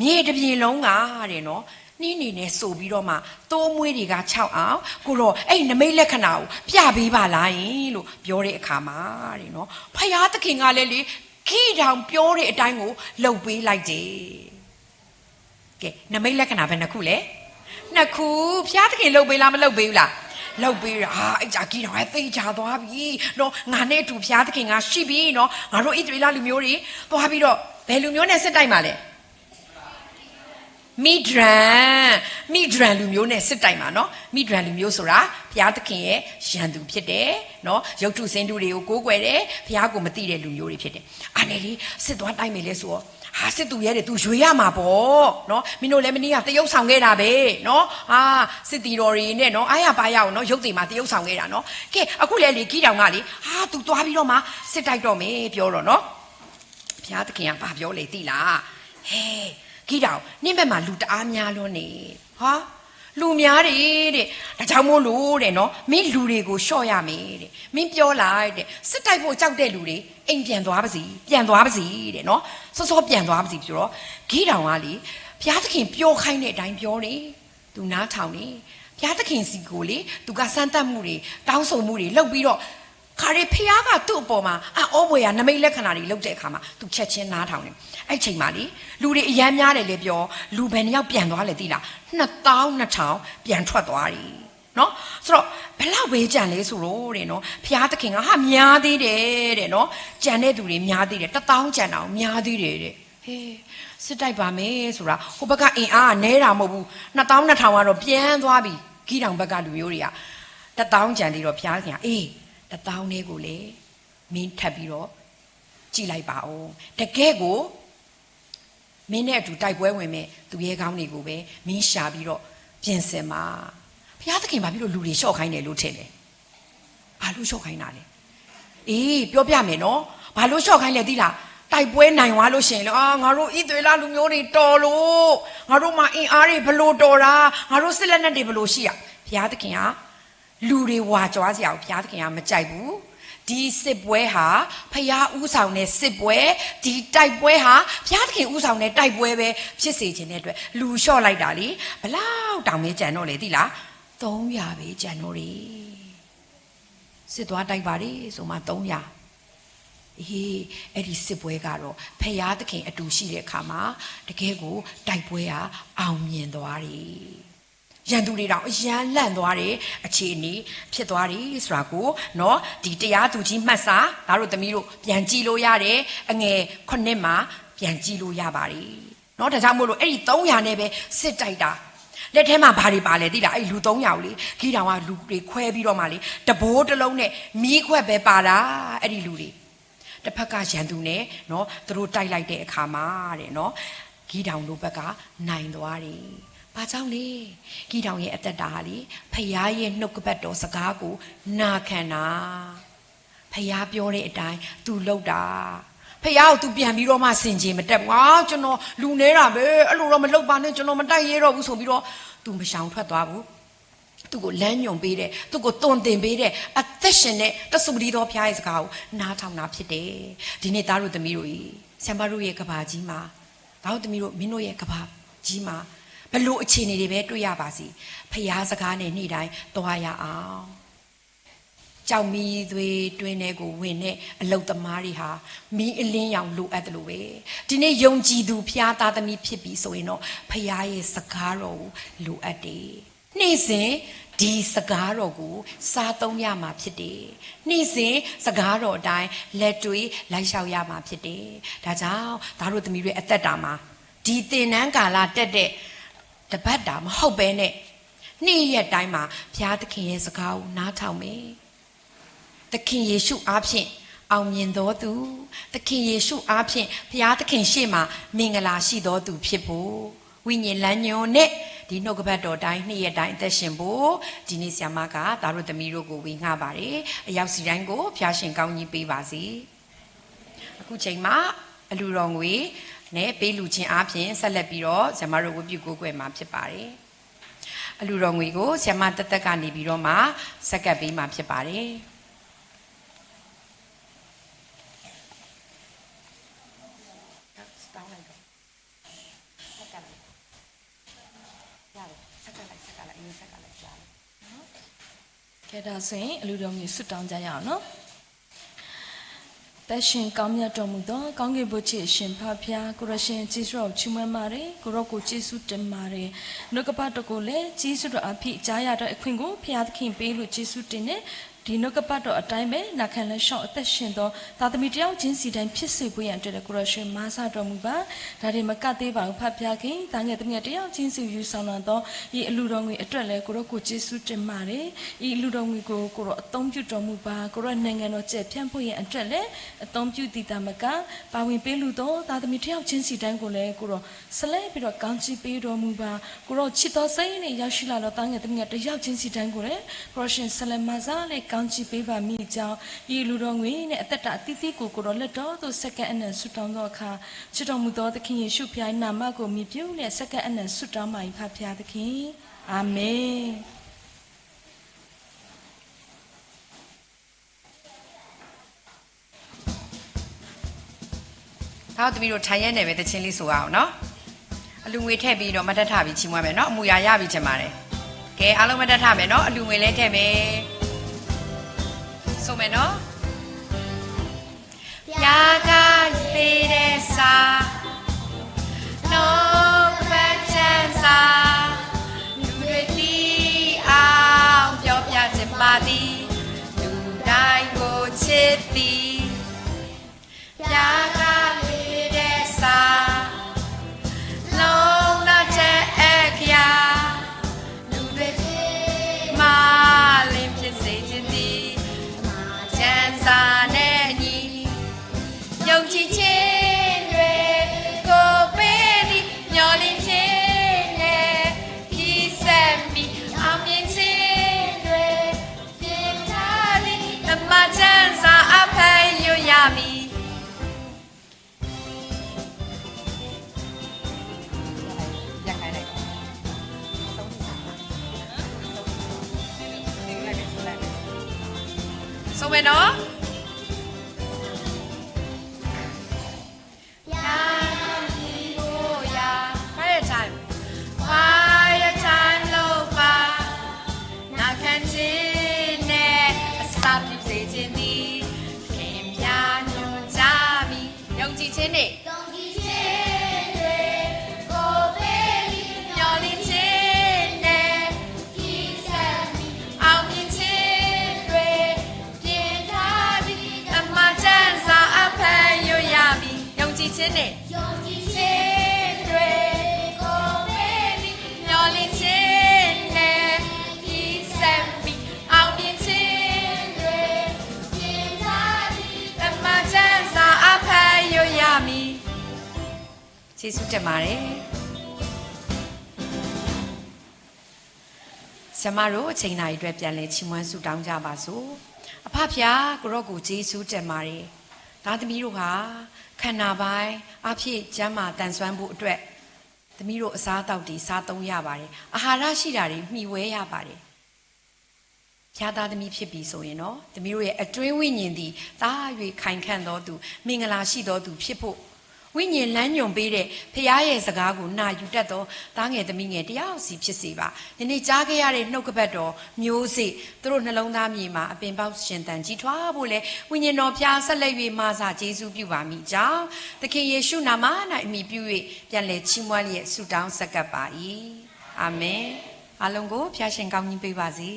မြေတစ်ပြင်လုံးကတဲ့နော်နှင်းနေနဲ့ဆိုပြီးတော့မှတိုးမွေးတွေက6အောင်ကိုတော့အဲ့နမိတ်လက္ခဏာကိုပြပေးပါလားယင်လို့ပြောတဲ့အခါမှာတဲ့နော်ဘုရားသခင်ကလည်းလေခီးတောင်ပြောတဲ့အတိုင်းကိုလှုပ်ပေးလိုက်တယ်ကဲနမိတ်လက္ခဏာဘယ်နှခုလဲနှစ်ခုဘုရားသခင်လှုပ်ပေးလားမလှုပ်ပေးဘူးလားလှုပ်ပေးတာအဲ့ကြကြီးတော့သိချသွားပြီနော်ငါနဲ့အတူဘုရားသခင်ကရှိပြီနော်ငါတို့ဣသရေလလူမျိုးတွေသွားပြီးတော့ဘယ်လူမျိုးနဲ့စစ်တိုက်မှာလဲမိဒရန်လူမျိုးနဲ့စစ်တိုက်မှာနော်မိဒရန်လူမျိုးဆိုတာဘုရားသခင်ရဲ့ရန်သူဖြစ်တယ်နော်ရုပ်ထုစင်တူတွေကိုကိုးကွယ်တယ်ဘုရားကိုမသိတဲ့လူမျိုးတွေဖြစ်တယ်အားနေလေစစ်သွားတိုက်မယ်လဲဆိုတော့ဟာစစ်သူရဲတဲ့သူရွေရမှာပေါ့နော်မင်းတို့လည်းမနေ့ကတရုပ်ဆောင်ခဲ့တာပဲနော်ဟာစစ်တီတော်တွေနဲ့နော်အားရပါရအောင်နော်ရုပ်တွေမှာတရုပ်ဆောင်ခဲ့တာနော်ကဲအခုလည်းလေခီးတောင်ကလေဟာသူသွားပြီးတော့မှစစ်တိုက်တော့မယ်ပြောတော့နော်ဘုရားသခင်ကဘာပြောလဲသိလားဟဲ့ခီးတောင်နင့်ဘက်မှာလူတအားများလွန်းနေဟာလူများတယ်တဲ့ဒါကြောင့်မို့လို့တဲ့နော်မင်းလူတွေကိုရှော့ရမယ်တဲ့မင်းပြောလိုက်တဲ့စစ်တိုက်ဖို့ကြောက်တဲ့လူတွေအိမ်ပြန်သွားပါစီတဲ့နော်စောပြန်သွားပါစီပြောတော့ခီးတောင်ကလေဘုရားသခင်ပြောခိုင်းတဲ့အတိုင်းပြောတယ်သူနားထောင်နေဘုရားသခင်စီကိုလေသူကစမ်းသပ်မှုတွေတောင်းဆိုမှုတွေလုပ်ပြီးတော့ခါရီဖះကသူ့အပေါ်မှာအောဘွေရနမိတ်လက္ခဏာတွေလုပ်တဲ့အခါမှာသူချက်ချင်းနားထောင်တယ်အဲ့ချိန်မှာလေလူတွေအယမ်းများတယ်လေပြောလူဘယ်နှယောက်ပြန်သွားလဲသိလား2200ပြန်ထွက်သွားတယ်နော်ဆိုတော့ဘယ်လောက်ပဲကြံလဲဆိုတော့တဲ့နော်ဖះသခင်ကဟာများသေးတယ်တဲ့နော်ကြံတဲ့သူတွေများသေးတယ်1000ကြံအောင်များသေးတယ်တဲ့ဟေးစစ်တိုက်ပါမယ်ဆိုတာဟိုဘက်ကအင်အားကနဲတာမဟုတ်ဘူး2200ကတော့ပြန်သွားပြီခီးတောင်ဘက်ကလူမျိုးတွေက1000ကြံသေးတော့ဖះသခင်ကအေး1000လေးကိုလေမင်းထပ်ပြီးတော့ကြည်လိုက်ပါဦးတကယ်ကိုမင်းနဲ့အတူတိုက်ပွဲဝင်မဲ့သူရဲကောင်းတွေကိုပဲမင်းရှာပြီးတော့ပြင်ဆင်ပါဘုရားသခင်ဘာဖြစ်လို့လူတွေရှော့ခိုင်းတယ်လို့ထင်လဲဘာလို့ရှော့ခိုင်းတာလဲအေးပြောပြမယ်နော်ဘာလို့ရှော့ခိုင်းလဲသိလားတိုက်ပွဲနိုင်သွားလို့ရှင်လေငါတို့ဣသရေလလူမျိုးတွေတော်လို့ငါတို့မှာအင်အားတွေဘလို့တော်တာငါတို့စစ်လက်နက်တွေဘလို့ရှိရဘုရားသခင်ကလူတွေဝါကြွားစရာကိုဘုရားသခင်ကမကြိုက်ဘူးဒီစစ်ပွဲဟာဖျားဥဆောင်တဲ့စစ်ပွဲဒီတိုက်ပွဲဟာဘုရားသခင်ဥဆောင်တဲ့တိုက်ပွဲပဲဖြစ်စေခြင်းတဲ့အတွက်လူလျှော့လိုက်တာလေဘလောက်တောင်မဲကြံတော့လေသိလား300ပဲကြံတော့လေစစ်သွားတိုက်ပါလေဆိုမှ300အေးအဲ့ဒီစစ်ပွဲကတော့ဖျားသခင်အတူရှိတဲ့အခါမှာတကယ်ကိုတိုက်ပွဲဟာအောင်မြင်သွားတယ်ရန်သူတွေတောင်အရန်လန့်သွားတယ်အခြေအနေဖြစ်သွားတယ်ဆိုတာကိုနော်ဒီတရားသူကြီးမှတ်စာဒါတို့သမီးတို့ပြန်ကြည့်လို့ရတယ်အငယ်9မှာပြန်ကြည့်လို့ရပါတယ်နော်ဒါကြောင့်မို့လို့အဲ့ဒီ300နဲ့ပဲစစ်တိုက်တာလက်ထဲမှာဘာတွေပါလဲသိလားအဲ့လူ300ကိုလေခီးတောင်ကလူတွေခွဲပြီးတော့မှလေတဘိုးတစ်လုံးနဲ့မီးခွက်ပဲပါတာအဲ့ဒီလူတွေတစ်ဖက်ကရန်သူနဲ့နော်သူတို့တိုက်လိုက်တဲ့အခါမှာတဲ့နော်ခီးတောင်တို့ဘက်ကနိုင်သွားတယ်ဘာကြောင့်လဲခီးတောင်ရဲ့အသက်တာဟာလေဖယားရဲ့နှုတ်ကပတ်တော်စကားကိုနာခံတာဖယားပြောတဲ့အတိုင်း तू လုပ်တာဖယားကို तू ပြန်ပြီးတော့မှစင်ကြင်မတက်ဘူးကျွန်တော်လူနေတာပဲအဲ့လိုတော့မလုပ်ပါနဲ့ကျွန်တော်မတိုက်ရဲတော့ဘူးဆိုပြီးတော့ तू မရှောင်ထွက်သွားဘူးသူ့ကိုလမ်းညွန်ပေးတဲ့သူ့ကိုတွန်တင်ပေးတဲ့အသက်ရှင်တဲ့တဆူပတိတော်ဖယားရဲ့စကားကိုနားထောင်တာဖြစ်တယ်ဒီနေ့သားတို့သမီးတို့ကြီးဆံပါတို့ရဲ့ကဘာကြီးမှာသားတို့သမီးတို့မင်းတို့ရဲ့ကဘာကြီးမှာဘလို့အခြေအနေတွေပဲတွေ့ရပါစီဖယားစကားနဲ့နေ့တိုင်းသွားရအောင်ကြောက်မီသွေးတွင်းထဲကိုဝင်တဲ့အလုတ်သမားတွေဟာမီးအလင်းရောင်လိုအပ်တယ်လို့ပဲဒီနေ့ယုံကြည်သူဖျားသားသမီးဖြစ်ပြီဆိုရင်တော့ဖယားရဲ့စကားတော်ကိုလိုအပ်တယ် နေ့စဉ်ဒီစကားတော်ကိုစားသုံးရမှာဖြစ်တယ်နေ့စဉ်စကားတော်အတိုင်းလက်တွေ့လိုက်လျှောက်ရမှာဖြစ်တယ်ဒါကြောင့်သားတို့သမီးတွေအသက်တာမှာဒီသင်္นานကာလတက်တဲ့တပတ်တာမဟုတ်ပဲနဲ့နေ့ရက်တိုင်းမှာဘုရားသခင်ရဲ့စကားကိုနားထောင်မယ်သခင်ယေရှုအားဖြင့်အောင်မြင်တော်သူသခင်ယေရှုအားဖြင့်ဘုရားသခင်ရှေ့မှာမင်္ဂလာရှိတော်သူဖြစ်ဖို့ဝိညာဉ်လမ်းညွန်နဲ့ဒီနှုတ်ကပတ်တော်တိုင်းနေ့ရက်တိုင်းအသက်ရှင်ဖို့ဒီနေ့ဆရာမကသားတို့သမီးတို့ကိုဝေငှပါတယ်အရောက်စီတိုင်းကိုဘုရားရှင်ကောင်းကြီးပေးပါစေအခုချိန်မှာအလူတော်ငွေနဲ့ပေးလူချင်းအားဖြင့်ဆက်လက်ပြီးတော့ဆရာမတို့ဝတ်ပြုကိုးကွယ်မှာဖြစ်ပါတယ်အလူတော်ငွေကိုဆရာမတက်တက်ကနေပြီးတော့မှဆက်ကပ်ပေးမှာဖြစ်ပါတယ်ကဲဒါဆိုရင်အလူတော်မျိုးဆွတ်တောင်းကြရအောင်နော်တရှင်ကောင်းမြတ်တော်မူသောကောင်းကင်ဘုရားရှင်ဖဖျားကိုရရှင်ကျေးဇူးတော်ချီးမွမ်းပါတယ်ကိုရောကိုကျေးဇူးတင်ပါတယ်နှုတ်ကပတ်တော်ကိုလည်းကျေးဇူးတော်အဖြစ်ကြားရတဲ့အခွင့်ကိုဖျားသခင်ပေးလို့ကျေးဇူးတင်နေဒီနှုတ်ကပတ်တော်အတိုင်းပဲနာခံလက်ရှောင်းအသက်ရှင်သောသာသမီတယောက်ချင်းစီတိုင်းဖြစ်စေဖို့ရန်အတွက်ကိုရရှင်မာစာတော်မူပါဒါတွေမကတ်သေးပါဘူးဖဖျားခင်တာငယ်သမီးတယောက်ချင်းစီယူဆောင်လာသောဤအလူတော်ငွေအတွက်လည်းကိုရောကိုကျေးဇူးတင်ပါတယ်ဤအလူတော်ငွေကိုကိုရောအသုံးပြုတော်မူပါကိုရောနိုင်ငံတော်ကျက်ဖြန့်ဖို့ရန်အတွက်လည်းအသုံးပြုတည်တာမကပါဝင်ပေးလူသောသာသမီတယောက်ချင်းစီတိုင်းကိုလည်းကိုရောဆလဲပြီးတော့ကောင်းချီးပေးတော်မူပါကိုရောချစ်တော်စိတ်နဲ့ရောက်ရှိလာတော့တာငယ်သမီးတယောက်ချင်းစီတိုင်းကိုလည်းကိုရရှင်ဆလဲမာစာနဲ့ကောင်းချီးပေးပါမိကြောင်းဤလူတော်ငွေနဲ့အသက်တာအသီးသီးကိုရောလက်တော်သို့စက္ကန့်အနံဆုတောင်းသောအခါချစ်တော်မူသောသခင်ယေရှုဖျားနာမကိုမြည်ပြုနဲ့စက္ကန့်အနံဆုတောင်းပါ၏ဖဖျားသခင်အာမင်ဒါသမီးတို့ထိုင်ရဲနေပဲတချင်းလေးဆိုအောင်နော်အလူငွေထည့်ပြီးတော့မတ်တက်ထပြီးချီးမွမ်းမယ်နော်အမူအရာရပြီးချင်ပါတယ်ကဲအားလုံးမတ်တက်ထမယ်နော်အလူငွေလည်းထည့်မယ်ဆိုမယ်နော်ပြာကပေးတဲ့စာနော်ပတ်ချမ်းစာလူတွေတီအောင်ပြောပြချင်ပါသည်လူတိုင်းကိုချစ်သည်ပြာကပေးတဲ့စာလုံးတော့တဲ့အခရာလူတွေမာလင်းဖြစ်စေခြင်းသည်ချမ်းသာနဲ့ညီယုံကြည်ခြင်းတွေကိုပေးသည်မျော်လင့်ခြင်းနဲ့ဒီဆက်ပြီးအောင်မြင်ခြင်းတွေပြင်ထားသည်ဓမ္မချမ်းသာအဖယ်ရရမည်ဆိုမယ်နော်ချင်းနဲ့ယုံကြည်ခြင်းတွေကိုပေးပြီးမျော်လင့်ခြင်းနဲ့ဒီဆက်ပြီးအောင်မြင်ခြင်းတွေပြင်ထားပြီးအမှန်တန်စာအဖယ်ရရမည်ယုံကြည်ခြင်းနဲ့ယုံကြည်ခြင်းတွေကိုပေးပြီးမျော်လင့်ခြင်းနဲ့ဒီဆက်ပြီးအောင်မြင်ခြင်းတွေပြင်ထားပြီးအမှန်တန်စာအဖယ်ရရမည်ကျေးဇူးတင်ပါတယ်ဆရာမတို့အချိန်နာရီအတွက်ပြန်လည်ချီးမွမ်းဆုတောင်းကြပါစို့အဖဖျားကိုရော့ကိုကျေးဇူးတင်ပါတယ်သားသမီးတို့ဟာခန္ဓာပိုင်းအဖြစ်ကျမ်းမာတန်ဆွမ်းဖို့အတွက်သမီးတို့အစားအသောက်တွေစားသုံးရပါတယ်အာဟာရရှိတာတွေမှီဝဲရပါတယ်ဖျားသားသမီးဖြစ်ပြီဆိုရင်တော့သမီးတို့ရဲ့အတွင်းဝိညာဉ်သည်တား၍ခိုင်ခန့်တော်သူမင်္ဂလာရှိတော်သူဖြစ်ဖို့ဝိညာဉ်လမ်းညွန်ပေးတဲ့ဖခင်ရဲ့စကားကိုနာယူတတ်သောသားငယ်သမီးငယ်တယောက်စီဖြစ်စေပါ။ဒီနေ့ကြားခဲ့ရတဲ့နှုတ်ကပတ်တော်မျိုးစေ့သူတို့နှလုံးသားမြေမှာအပင်ပေါက်ရှင်သန်ကြီးထွားဖို့လေဝိညာဉ်တော်ဖျားဆက်လက်၍မာစာကျေးဇူးပြုပါမိကြောင်းသခင်ယေရှုနာမ၌အမိပြု၍ပြန်လည်ချီးမွမ်းလျက်ဆုတောင်းဆက်ကပ်ပါ၏။အာမင်။ အားလုံးကိုဖျားရှင်ကောင်းကြီးပေးပါစေ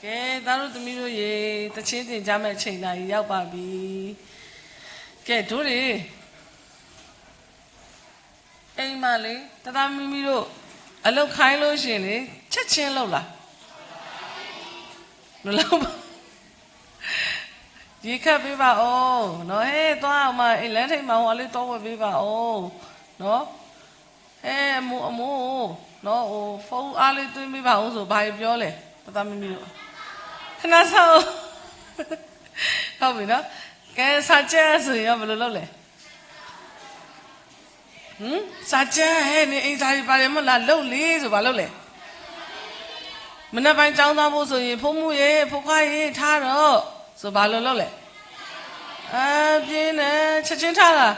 ကဲသားတို့သမီးတို့ရေတချင်းတင်ကြမဲ့ချိန်လာရောက်ပါပြီကဲတို့တွေအိမ်မလေးတသားမိမိတို့အလုတ်ခိုင်းလို့ရှင်လေချက်ချင်းလောက်လားမလောက်ပါရေခတ်ပေးပါဦးနော်ဟဲ့သွားအောင်မအိမ်လမ်းထိပ်မှာဟိုလေးတော့ဝယ်ပေးပါဦးနော်ဟဲ့အမိုးနော်ဟိုဖုန်းအားလေးသွင်းပေးပါဦးဆိုဘာပြောလဲတသားမိမိတို့ခဏဆောက်ဟုတ်ပြီနော်ကဲစာကျဲဆိုရင်ဘယ်လိုလုပ်လဲစာကျဲဟဲ့နေအိမ်သားကြီးပါတယ်မလားလှုပ်လေဆိုဘာလုပ်လဲမနေ့ပိုင်းចောင်းသားဖို့ဆိုရင်ဖုံးမှုရေဖုတ်ခွားရေထားတော့ဆိုဘာလို့လုပ်လဲပြင်းနေချက်ချင်းထားတာ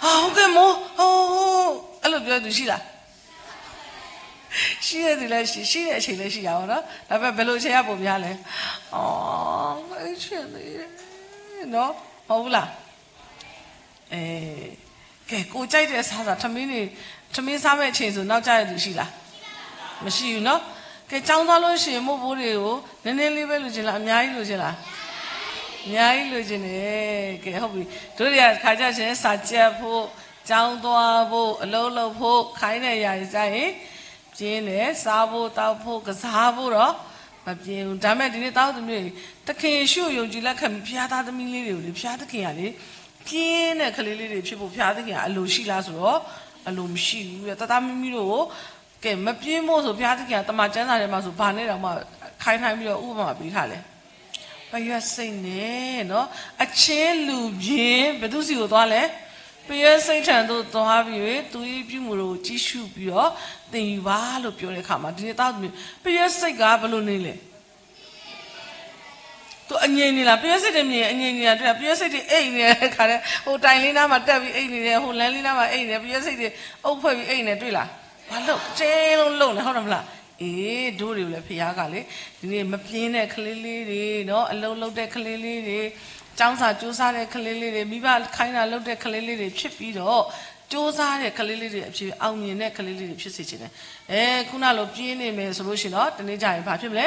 ဟာဟုတ်ကဲ့မို့ဟုတ်အဲ့လိုပြောသူရှိလားရှိရတယ်လည်းရှိတဲ့အချိန်လည်းရှိရပါတော့ဒါပေမဲ့ဘယ်လိုအချိန်ကပုံများလဲအဲ့ချင်တယ်နော်ဟုတ်ဘူးလားကဲကိုကြိုက်တဲ့စားထမင်းစားမဲ့အချိန်ဆိုနောက်ကျရသူရှိလားမရှိဘူးနော်ကဲចောင်းသွားလို့ရှိရင်မို့ဘိုးတွေကိုနည်းနည်းလေးပဲလိုချင်လားအများကြီးလိုချင်လားအများကြီးလိုချင်တယ်ကဲဟုတ်ပြီတို့တွေကခါကြရှင်စာကြက်ဖို့ចောင်းသွားဖို့အလုံးလုံးဖို့ခိုင်းတဲ့ຢာကြီးကြရင်ပြင်းတယ်စားဖို့တောက်ဖို့ကစားဖို့တော့မပြင်းဘူးဒါမဲ့ဒီနေ့တောက်သမီးတွေတခင်ရှုယုံကြည်လက်ခံပြီးဖျားသားသမီးလေးတွေကိုလေဖျားသခင်ကလေပြင်းတဲ့ကလေးလေးတွေဖြစ်ဖို့ဖျားသခင်ကအလိုရှိလားဆိုတော့အလိုမရှိဘူးတသားမိမိတို့ကိုကဲမပြင်းဖို့ဆိုဖျားသခင်ကတမန်ကျမ်းစာထဲမှာဆိုဘာနဲ့တော့မှခိုင်းပြီးတော့ဥပမာပေးထားလဲပရွက်စိတ်နဲ့နော်အချင်းလူပြင်းဘယ်သူစီကိုသွားလဲပရွက်စိတ်ထံသို့သွားပြီးသူ၏ပြုမှုကိုကြည့်ရှုပြီးတော့သင်ယူပါလို့ပြောတဲ့အခါမှာဒီနေ့တောက်ပရွက်စိတ်ကဘယ်လိုနေလဲသူအငြိမ်နေလားပရွက်စိတ်တွေမြင်အငြိမ်နေတာတွေ့ပရွက်စိတ်တွေအိတ်နေတဲ့ခါတဲ့ဟိုတိုင်လေးနားမှာတက်ပြီးအိတ်နေတယ်ဟိုလမ်းလေးနားမှာအိတ်နေတယ်ပရွက်စိတ်တွေအုပ်ဖွဲ့ပြီးအိတ်နေတွေ့လားဘာလို့ကျင်းလုံးလုံးလဲဟုတ်တယ်မလားအေးတို့တွေကိုလည်းဖျားကလေဒီနေ့မပြင်းတဲ့ကလေးလေးတွေနော်အလုံးလုံးတဲ့ကလေးလေးတွေចောင်းစာကြိုးစားတဲ့ကလေးလေးတွေမိဘခိုင်းတာလုပ်တဲ့ကလေးလေးတွေဖြစ်ပြီးတော့ကြိုးစားတဲ့ကလေးလေးတွေအဖြစ်အောင်မြင်တဲ့ကလေးလေးတွေဖြစ်စေချင်တယ်ခုနလိုပြင်းနေမယ်ဆိုလို့ရှိရင်တော့တနေ့ကျရင်ဘာဖြစ်မလဲ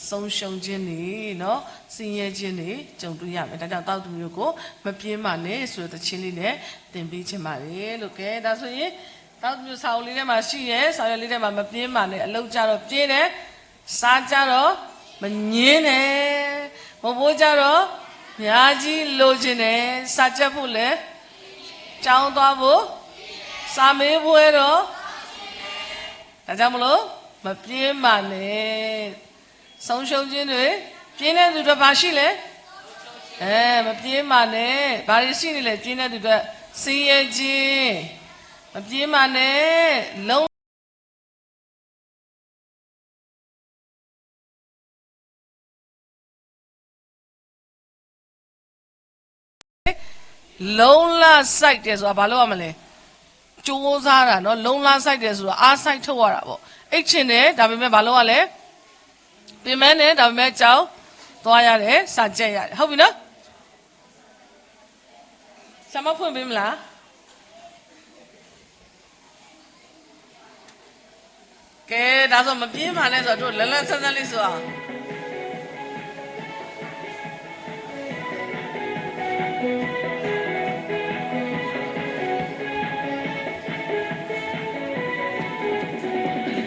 ဆုံးရှုံးခြင်းတွေနော်စင်ရဲခြင်းတွေကြုံတွေ့ရမယ်ဒါကြောင့်တောက်သူမျိုးကိုမပြင်းပါနဲ့ဆိုတဲ့ချင်းလေးနဲ့သင်ပေးခြင်းပါတယ်လို့ကဲဒါဆိုရင်တောက်သူမျိုးစာအုပ်လေးထဲမှာရှိရဲစာရွက်လေးထဲမှာမပြင်းပါနဲ့အလုပ်ကြတော့ပြင်းတယ်စားကြတော့မငင်းနဲ့ဘိုးကြတော့များကြီးလိုချင်တယ်စာချက်ဖို့လဲကျောင်းသွားဖို့စာမေးပွဲတော့ဒါကြောင့်မလို့မပြင်းပါနဲ့ဆုံးရှုံးခြင်းတွေပြင်းတဲ့သူတွေဘာရှိလဲမပြင်းပါနဲ့ဘာတွေရှိနေလဲပြင်းတဲ့သူတွေစင်းရဲခြင်းမပြင်းပါနဲ့လုံးလုံးလစိုက်တယ်ဆိုတာဘာလို့ရမလဲကြိုးစားတာနော်လုံးလစိုက်တယ်ဆိုတာအားစိုက်ထုတ်ရတာပေါ့အိတ်ချင်တယ်ဒါပေမဲ့ဘာလို့ရလဲပြင်မဲနဲ့ဒါပေမဲ့ကြောင်းသွားရတယ်စာကြက်ရတယ်ဟုတ်ပြီနော်ဆမဖွင့်ပေးမလားကဲဒါဆိုမပြင်းပါနဲ့ဆိုတော့တို့လလဆန်းဆန်းလေးဆိုအောင်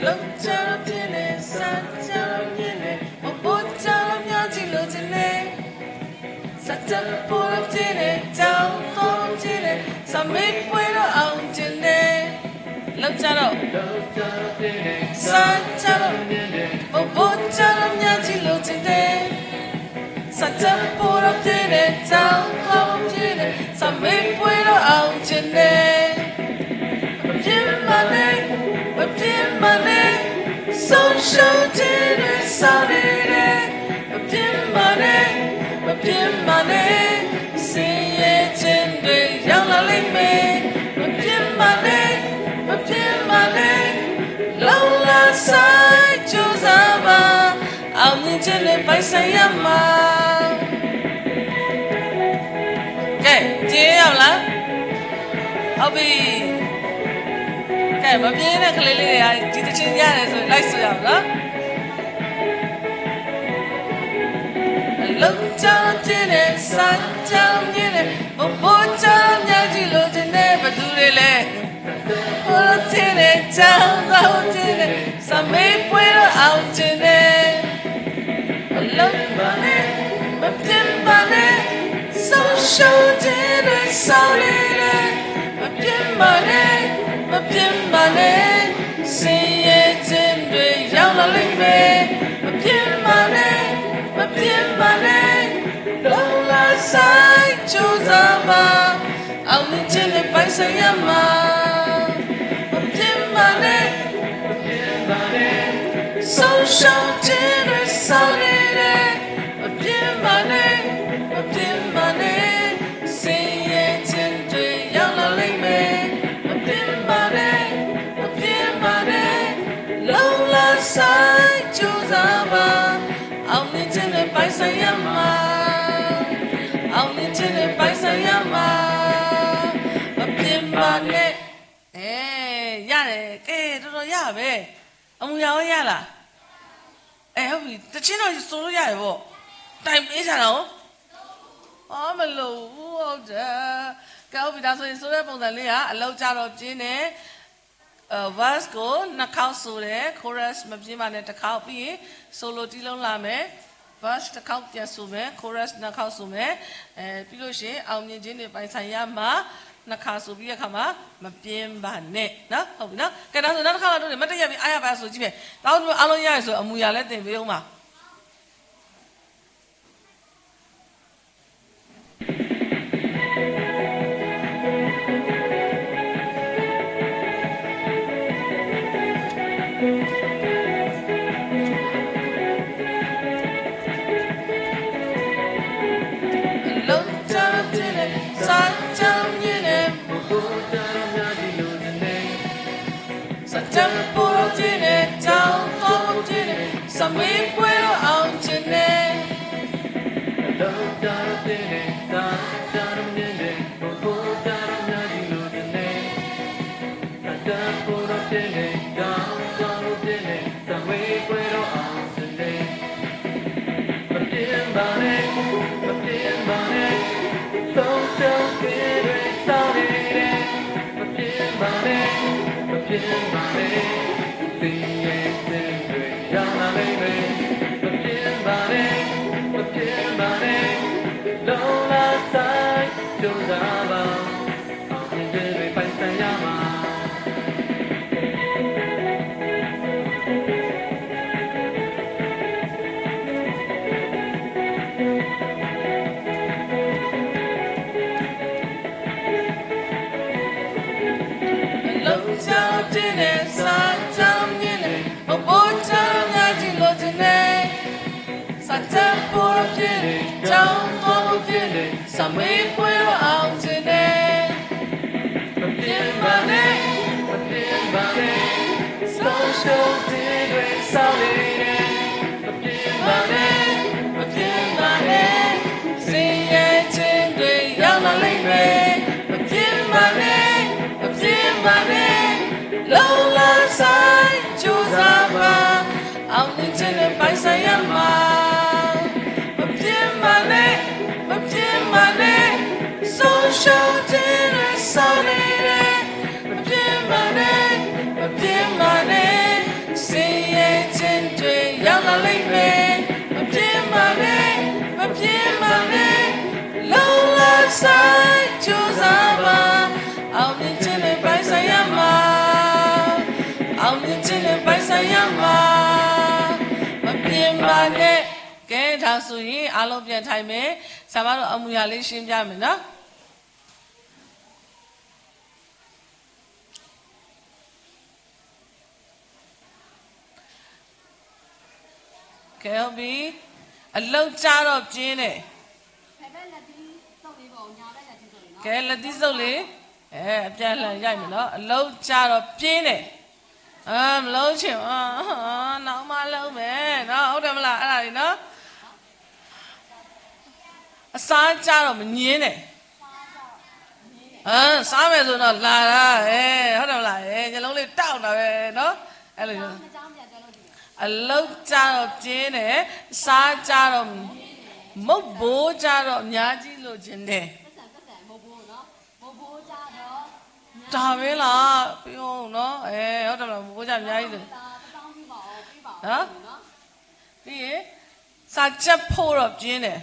လုံးချရပြင်းနေစမ်းချရပြင်းနေဘိုးချရမြချီလို့ချင်နေစက်ချက်ပေါ်ပြင်းနေကြောင်းတော်ချင်နေစမေးပွေတော့အောင်ချင်နေလုံးချတော့စမ်းချရပြင်းနေဘိုးချရမြချီလို့ချင်နေစက်ချက်ပေါ်ပြင်းနေကြောင်း မေးပွေတော့အောင်ချင်တယ်မပြင်းမနဲ့မပြင်းမနဲ့ဆုံးရှုံးခြင်းတွေဆောင်နေတယ်မပြင်းမနဲ့မပြင်းမနဲ့စင်ရဲ့ခြင်းတွေရောက်လာလိမ့်မယ်မပြင်းမနဲ့မပြင်းမနဲ့လုံးလာဆိုင်ကြိုးစားပါအောင်မြင်ခြင်းနဲ့ပိုင်ဆိုင်ရမှာကဲကြည့်ရအောင်လားဟုတ်ပြီကဲမပြင်းတဲ့ကလေးလေးတွေကဒီတချင်ရတယ်ဆိုရင်လိုက်ဆိုရအောင်နော်အလုံးချောင်းပြင်းတဲ့စမ်းချောင်းပြင်းတဲ့ဘိုးချောင်းများကြီးလို့တဲ့ဘသူတွေလဲဘိုးချင်တဲ့ချောင်းတော့ချင်တဲ့စမေးပွေတော့အောင်ချင်တဲ့အလုံးပါနဲ့မပြင်းပါနဲ့ဆုံးရှုံးခြင်းတွေဆောင်နေတယ်မပြင်းပါနဲ့မပြင်းပါနဲ့စင်ရဲ့ခြင်းတွေရောက်လာလိမ့်မယ်မပြင်းပါနဲ့မပြင်းပါနဲ့လုံးလာဆိုင်ကြိုးစားပါအောင်မြင်ခြင်းနဲ့ပိုင်ဆိုင်ရမှာမပြင်းပါနဲ့မပြင်းပါနဲ့ဆုံးရှုံးခြင်းတွေဆောင်နေတယ်မပြင်းပါနဲ့မပြင်းပါနဲ့စင်ရဲ့ခြင်းတွေရောက်လာလိမ့်မယ်မပြင်းပါနဲ့မပြင်းပါနဲ့လုံးလာဆိုင်ကြိုးစားပါအောင်မြင်ခြင်းနဲ့ပိုင်ဆိုင်ရမှာအောင်မြင်ခြင်းနဲ့ပိုင်ဆိုင်ရမှာမပြင်းပါနဲ့ရတယ်ကဲတော်တော်ရပဲအမှုရရလားဟုတ်ပြီတချင်းတော့ဆိုလို့ရတယ်ပေါ့တိုင်ပေးကြတာဟုတ်မလို့ဟုတ်တယ်ကောင်းပြီဒါဆိုရင်ဆိုတဲ့ပုံစံလေးကအလောက်ကြတော့ပြင်းတယ်verse ကိုနှစ်ခေါက်ဆိုတယ် chorus မပြင်းပါနဲ့တစ်ခေါက်ပြီးရင် solo တီးလုံးလာမယ် verse တစ်ခေါက်ပြန်ဆိုမယ် chorus နှစ်ခေါက်ဆိုမယ်ပြီးလို့ရှိရင်အောင်မြင်ခြင်းတွေပိုင်ဆိုင်ရမှာနှစ်ခါဆိုပြီးတဲ့အခါမှာမပြင်းပါနဲ့နော်ဟုတ်ပြီနော်ကဲဒါဆိုနောက်တစ်ခါတော့မတက်ရပြီအားရပါဆိုကြည့်မယ်တောင်းအားလုံးရရဆိုအမူအရာလည်းသင်ပေးအောင်ပါစမေးပွေတော့အောင်ချင်တယ်လုံးကြတဲ့တာကြရမြင်တယ်ဘိုးကြရမြင်လို့တဲ့အတန်ပေါ်တော့တဲ့တောင်းတောင်းတဲ့စမေးပွေတော့အောင်ချင်တယ်မပြင်းပါနဲ့မပြင်းပါနဲ့ဆုံးရှုံးခြင်းတွေဆောင်နေတယ်မပြင်းပါနဲ့မပြင်းပါနဲ့ဒီရဲ့တဲ့ရောက်လာလိမ့်မယ်မပြင်းပါနဲ့မပြင်းပါနဲ့လုံးလာဆိုင်ကြိုးစားပါအောင်မြင်ခြင်းတွေပိုင်ဆိုင်ရမှာလုံးချောင်းတဲ့စာချောင်းမြင်တဲ့ဘိုးချောင်းများကြီးလို့တဲ့စာချမ်းပေါ်ပြည့်ချောင်းပေါ်ပြည့်စမေးပွေတော့အောင်ချင်တယ်မပြင်းပါနဲ့မပြင်းပါနဲ့ဆုံးရှုံးခြင်းတွေဆောင်နေတယ်မပြင်းပါနဲ့မပြင်းပါနဲ့စင်ရဲ့ခြင်းတွေရောက်လာလိမ့်မယ်မပြင်းပါနဲ့မပြင်းပါနဲ့လုံးလာဆိုင်ကြိုးစားပါအောင်မြင်ခြင်းနဲ့ပိုင်ဆိုင်ရမှာမပြင်းပါနဲ့မပြင်းပါနဲ့ဆုံးရှုံးခြင်းတွေဆောင်နေတယ်မပြင်းပါနဲ့မပြင်းပါနဲ့စင်ရဲ့ခြင်းတွေရောက်လာလိမ့်မယ်မပြင်းပါနဲ့မပြင်းပါနဲ့လုံးလာဆိုင်ကြိုးစားပါအောင်မြင်ခြင်းနဲ့ပိုင်ဆိုင်ရမှာအောင်မြင်ခြင်းနဲ့ပိုင်ဆိုင်ရမှာမပြင်းပါနဲ့ကဲဒါဆိုရင်အားလုံးပြန်ထိုင်မယ်ဆရာမတို့အမူအရာလေးရှင်းပြမယ်နော် ကဲဟုတ်ပြီအလောက်ကြတော့ပြင်းတယ်ကဲလက်သီးစုပ်လေအပြန်လှန်ရိုက်မယ်နော်အလောက်ကြတော့ပြင်းတယ်မလုံးချင်နောက်မှလုံးမယ်နော်ဟုတ်တယ်မလားအဲ့ဒါလေးနော်အစားကြတော့မငင်းနဲ့စားမယ်ဆိုတော့လာတာဟုတ်တယ်မလားညလုံးလေးတောက်တာပဲနော်အဲ့လိုအလောက်ကြတော့ပြင်းတယ်စားကြတော့မုတ်ဘိုးကြတော့အများကြီးလိုချင်တယ်ဒါပဲလားပြောနော်ဟုတ်တယ်မလားဘိုးကြအများကြီးဆိုနော်ပြီးရင်စာချက်ဖို့တော့ပြင်းတယ်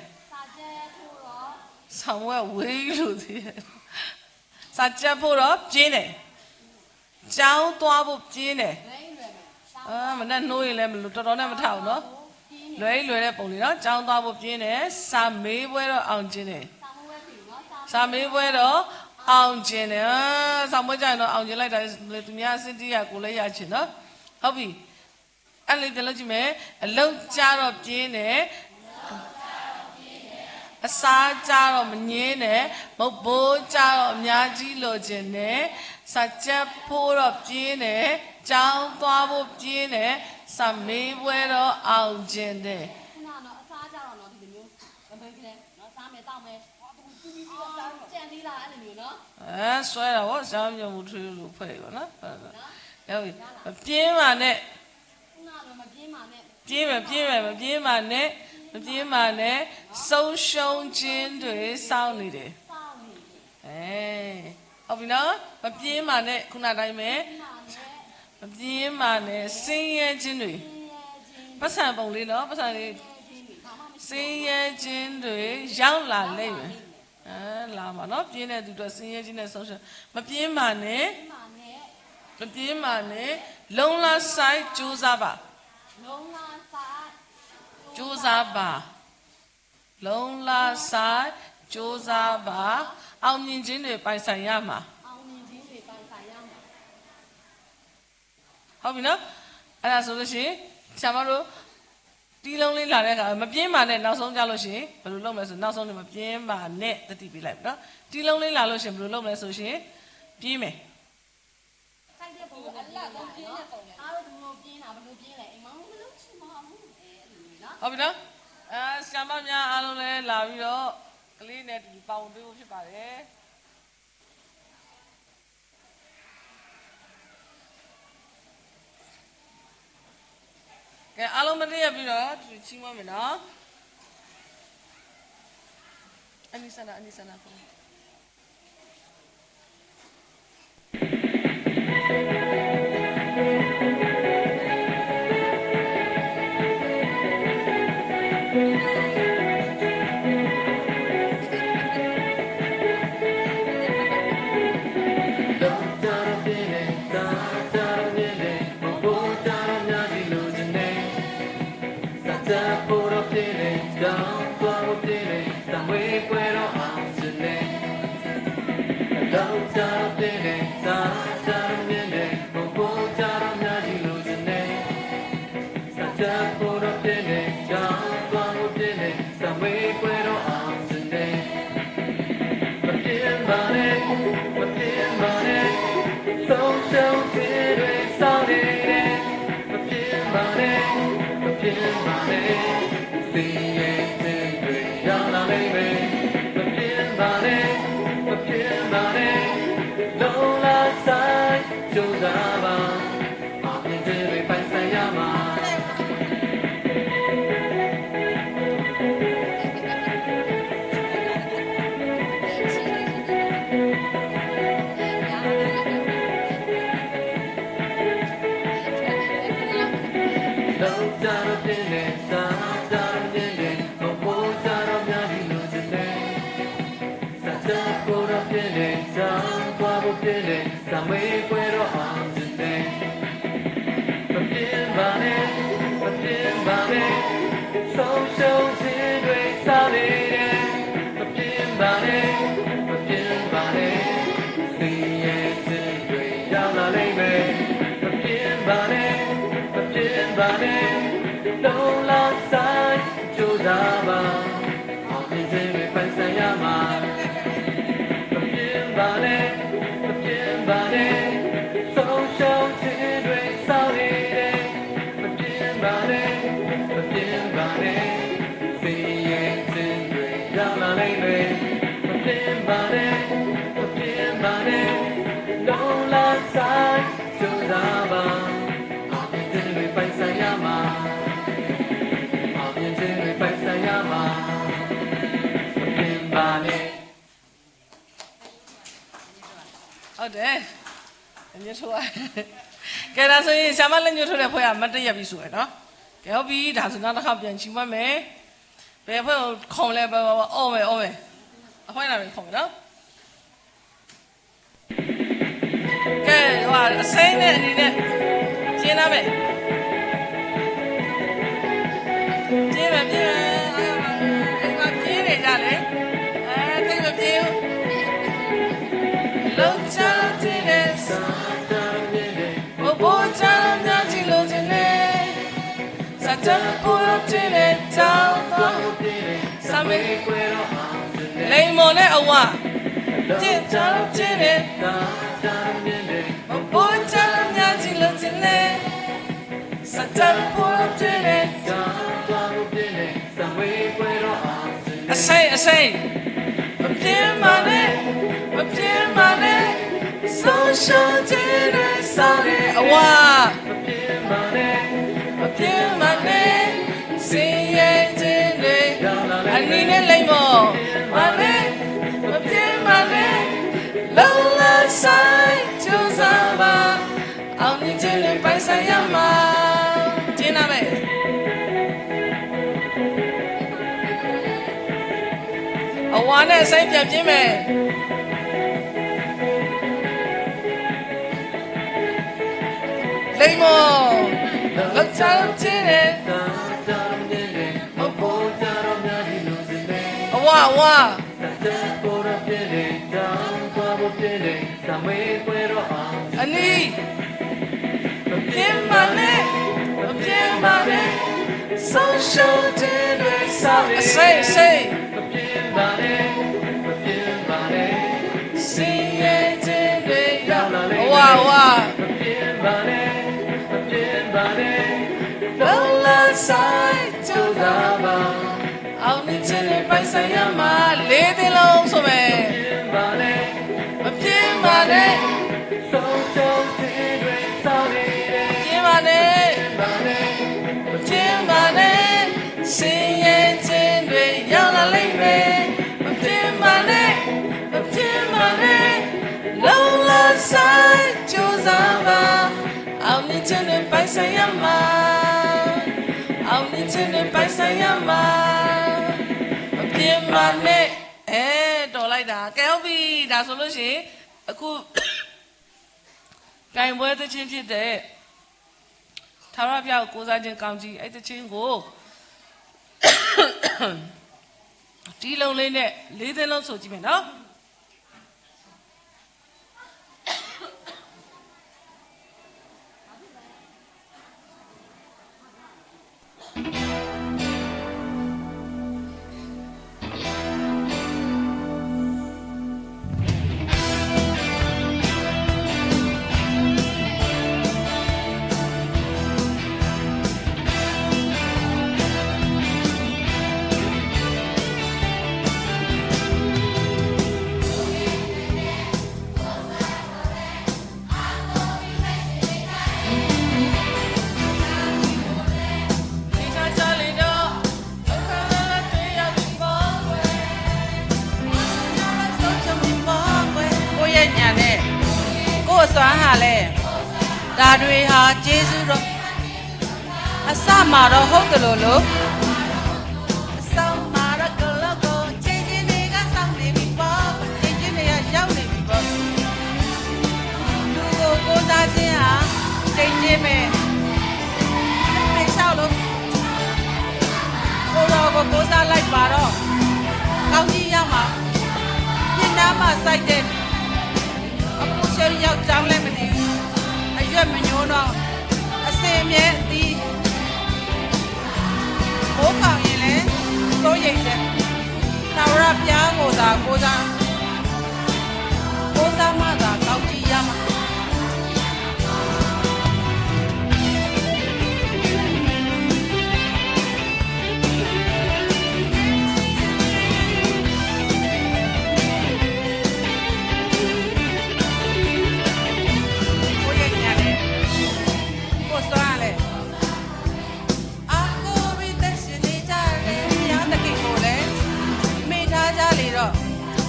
ဆောင်းဝဲဝေးလို့သေးတယ်စာချက်ဖို့တော့ပြင်းတယ်ကျောင်းသွားဖို့ပြင်းတယ်မနဲ့နှိုးရင်လည်းတော်တော်နဲ့မထောက်နော်လွယ်တဲ့ပုံလေးနော်ကျောင်းသွားဖို့ပြင်းတယ်စာမေးပွဲတော့အောင်ကျင်းတယ်စာမေးပွဲတော့အောင်ကျင်းတယ်စာမွေးကြရင်တော့အောင်ကျင်းလိုက်တာသူများစစ်တီးရကိုလည်းရချင်နော်ဟုတ်ပြီအဲ့လေးပြန်လို့ကြည့်မယ်အလုံးကြတော့ပြင်းတယ်အစားကြတော့မငင်းနဲ့မုတ်ဘိုးကြတော့အများကြီးလိုချင်တယ်စာချက်ဖို့တော့ပြင်းတယ်ကျောင်းသွားဖို့ပြင်းတယ်စာမေးပွဲတော့အောင်ကျင်တယ်ခုနကတော့အစားကြတော့နော်ဒီလိုမျိုးမမေးကလေးနော်စားမယ်တောက်မယ်ကြံသေးလားအဲ့လိုမျိုးနော်ဆွဲတာဗောစားမြုံမှုထွေးလို့ဖွဲ့ပါနော်ဟုတ်ပြီပြင်းပါနဲ့ခုနကတော့မပြင်းပါနဲ့ပြင်းမယ်မပြင်းပါနဲ့ဆုံးရှုံးခြင်းတွေစောင့်နေတယ်ဟုတ်ပြီနော်မပြင်းပါနဲ့ခုနတိုင်းပဲမပြင်းပါနဲ့စင်းရဲခြင်းတွေပတ်စံပုံလေးနော်ပတ်စံလေးစင်းရဲခြင်းတွေရောက်လာလိမ့်မယ်လာပါနော်ပြင်းတဲ့သူတို့စင်းရဲခြင်းနဲ့ဆုံးရှုံးမပြင်းပါနဲ့လုံလဆိုင်ကြိုးစားပါလုံလဆိုင်ကြိုးစားပါအောင်မြင်ခြင်းတွေပိုင်ဆိုင်ရမှာဟုတ်ပြီနော်အဲ့ဒါဆိုလို့ရှိရင်ဆရာမတို့တီးလုံးလေးလာတဲ့အခါမပြင်းပါနဲ့နောက်ဆုံးကြလို့ရှိရင်ဘယ်လိုလုပ်မလဲဆိုနောက်ဆုံးနေမပြင်းပါနဲ့တတိပေးလိုက်ပြီနော်တီးလုံးလေးလာလို့ရှိရင်ဘယ်လိုလုပ်မလဲဆိုရှင်ပြင်းမယ်ဆိုင်တဲ့ပုံအလတ်ဆုံးပြင်းတဲ့ပုံလေအားလုံးဒီလိုပြင်းတာဘယ်လိုပြင်းလဲအိမ်မောင်မလို့ချင်မအောင်ဟုတ်ပြီနော်ဆရာမများအားလုံးလည်းလာပြီးတော့ကလေးနဲ့ဒီပေါင်ပေးဖို့ဖြစ်ပါတယ်ကဲအားလုံးမတည့်ရပြီးတော့သူချင်းမမယ်နော်အနိစနာကိုDon't စားပါအောင်မြင်ခြင်းတွေပိုင်ဆိုင်ရမှာမပြင်းပါနဲ့မပြင်းပါနဲ့ဆုံးရှုံးခြင်းတွေစောင့်နေတယ်မပြင်းပါနဲ့မပြင်းပါနဲ့စီရင်ခြင်းတွေရောက်လာနိုင်တယ်မပြင်းပါနဲ့မပြင်းပါနဲ့လုံးလာဆိုင်ကြိုးစားပါအောင်မြင်ခြင်းတွေပိုင်ဆိုင်ရမှာအောင်မြင်ခြင်းတွေပိုင်ဆိုင်ရမှာမပြင်းပါနဲ့ဟုတ်တယ်ညှို့ထိုးကဲဒါဆိုရင်ဆာမလက်ညှို့ထိုးတဲ့ဖွဲ့ကမတ်တရက်ပြီဆိုရယ်နော်ကဲဟုတ်ပြီဒါဆိုနောက်တစ်ခါပြန်ချီမှတ်မယ်ဘယ်ဖွဲ့ကိုခုံလဲပဲအော်မယ်အဖွဲလာရင်ခုံမယ်နော်ကဲဟိုအစိမ်းနဲ့အနေနဲ့ကျင်းသားမယ်ကျင်းမယ်အဲ့မှာကျင်းနေကြလေတိတ်မပြေဘူးလုံးချတဲ့ဘောချမ်းများချီလို့ခြင်းနဲ့စัจ ပေါ်တဲ့တောင်းတော့စမေးလိမ်မော်နဲ့အဝကျင့်ချမ်းခြင်းနဲ့ဘောချမ်းများချီလို့ခြင်းနဲ့စัจ ပေါ်တဲ့တောင်းတော့စမေးအဆိုင်မပြင်းပါနဲ့ဆုံးရှုံးခြင်းတွေစောင့်နေအဝမပြင်းပါနဲ့စင်ရဲ့ခြင်းတွေအနည်းနဲ့လိမ့်မော်ပါနဲ့မပြင်းပါနဲ့လုံးလာဆိုင်ကြိုးစားပါအောင်မြင်ခြင်းတွေပိုင်ဆိုင်ရမှာကျင်းနာမယ်အဝါနဲ့အဆိုင်ပြန်ပြင်းမယ်လိမ္မောလောက်ချမ်းခြင်းနဲ့မပေါ်ကြတော့များဒီလိုစင်တယ်အဝတဲ့ပေါ်ရပြည့်တယ်တောင်းသွားဖို့ပြည့်တယ်စမေးပွဲတော့အောင်အနီးမပြင်းပါနဲ့ဆုံးရှုံးခြင်းတွေစောင့်စိတ်မပြင်းပါနဲ့စင်ရဲ့ခြင်းတွေရောက်လာလေဝမပြင်းပါနဲ့လုံးလာဆိုင်ကြိုးစားပါအောင်မြင်ခြင်းတွေပိုင်ဆိုင်ရမှာလေးသိန်းလုံးဆိုမယ်မပြင်းပါနဲ့ဆုံးရှုံးခြင်းတွေစောင့်နေတယ်ပြင်းပါနဲ့စင်ရဲ့ခြင်းတွေရောက်လာလိမ့်မယ်မပြင်းပါနဲ့လုံးလာဆိုင်ကြိုးစားပါအောင်မြင်ခြင်းတွေပိုင်ဆိုင်ရမှာအောင်မြင်ခြင်းတွေပိုင်ဆိုင်ရမှာမပြင်းပါနဲ့တော်လိုက်တာကဲဟုတ်ပြီဒါဆိုလို့ရှိရင်အခုကင်ပွဲသချင်းဖြစ်တဲ့ထာဝရဘုရားကိုကိုးစားခြင်းကောင်းကြီးအဲ့သချင်းကိုဒီလုံးလေးနဲ့လေးသိန်းလုံးဆိုကြည့်မယ်နော်စွမ်းဟာလဲဒါတွေဟာကျေးဇူးတော်အစမှာတော့ဟုတ်တယ်လို့အဆောင်မှာတော့ကလောကိုချင်းချင်းတွေကစောင့်နေပြီပေါ့ချင်းချင်းတွေကရောက်နေပြီပေါ့လူကိုကိုးစားခြင်းဟာချင်းချင်းပဲမေချောက်လို့ကိုတော်ကိုကိုးစားလိုက်ပါတော့ကောင်းကြီးရောက်မှာပြင်းသားမှစိုက်တဲ့အပူရှယ်ရောက်ကြောင်းလည်းမသိဘူးအရွက်မညိုးတော့အစင်မြဲအသီးဘိုးကောင်ရင်လည်း ရိတ်တယ်သာဝရဘုရားကိုသာကိုစားမှသာကောင်းကြည့်ရမှာ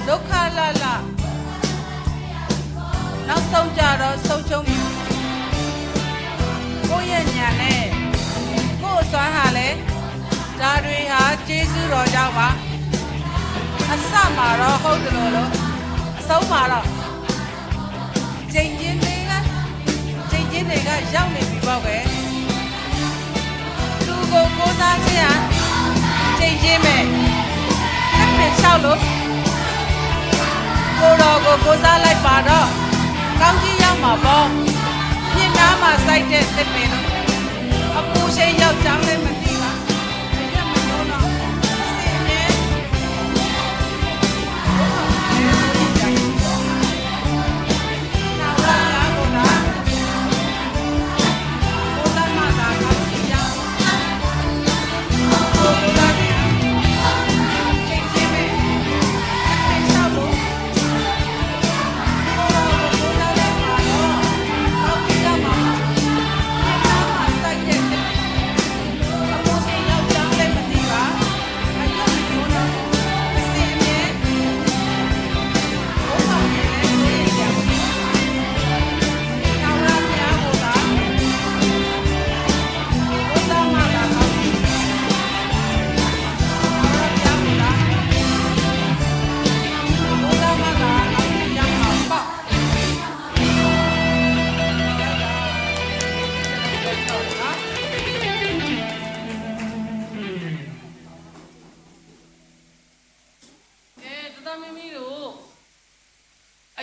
ဒုက္ခလလနောက်ဆုံးကြတော့ဆုံးချုံပြီကိုယ့်ရဲ့ညာနဲ့ကိုယ့်အစွမ်းဟာလဲဒါတွေဟာကျေးဇူးတော်ကြောင့်ပါအစမှာတော့ဟုတ်တယ်လို့အဆုံးမှာတော့ချိန်ချင်းတွေကရောက်နေပြီပေါ့ပဲသူကိုကိုးစားခြင်းဟာချိန်ချင်းပဲတစ်ပင်လျှောက်လို့ကိုတော်ကိုကိုစားလိုက်ပါတော့ကောင်းကြီးရောက်မှာပေါ့မြင့်နားမှာစိုက်တဲ့တစ်ပင်လို့အပူရှိန်ရောက်ကြောင်းလည်းမသိပါအရက်မလို့တော့စင်နေနာဝရကိုလာကိုစားမှာသာကောင်းကြီးရောက်ကိုလာတယ်ချိန်ချင်းပဲတစ်ပင်လျှောက်လို့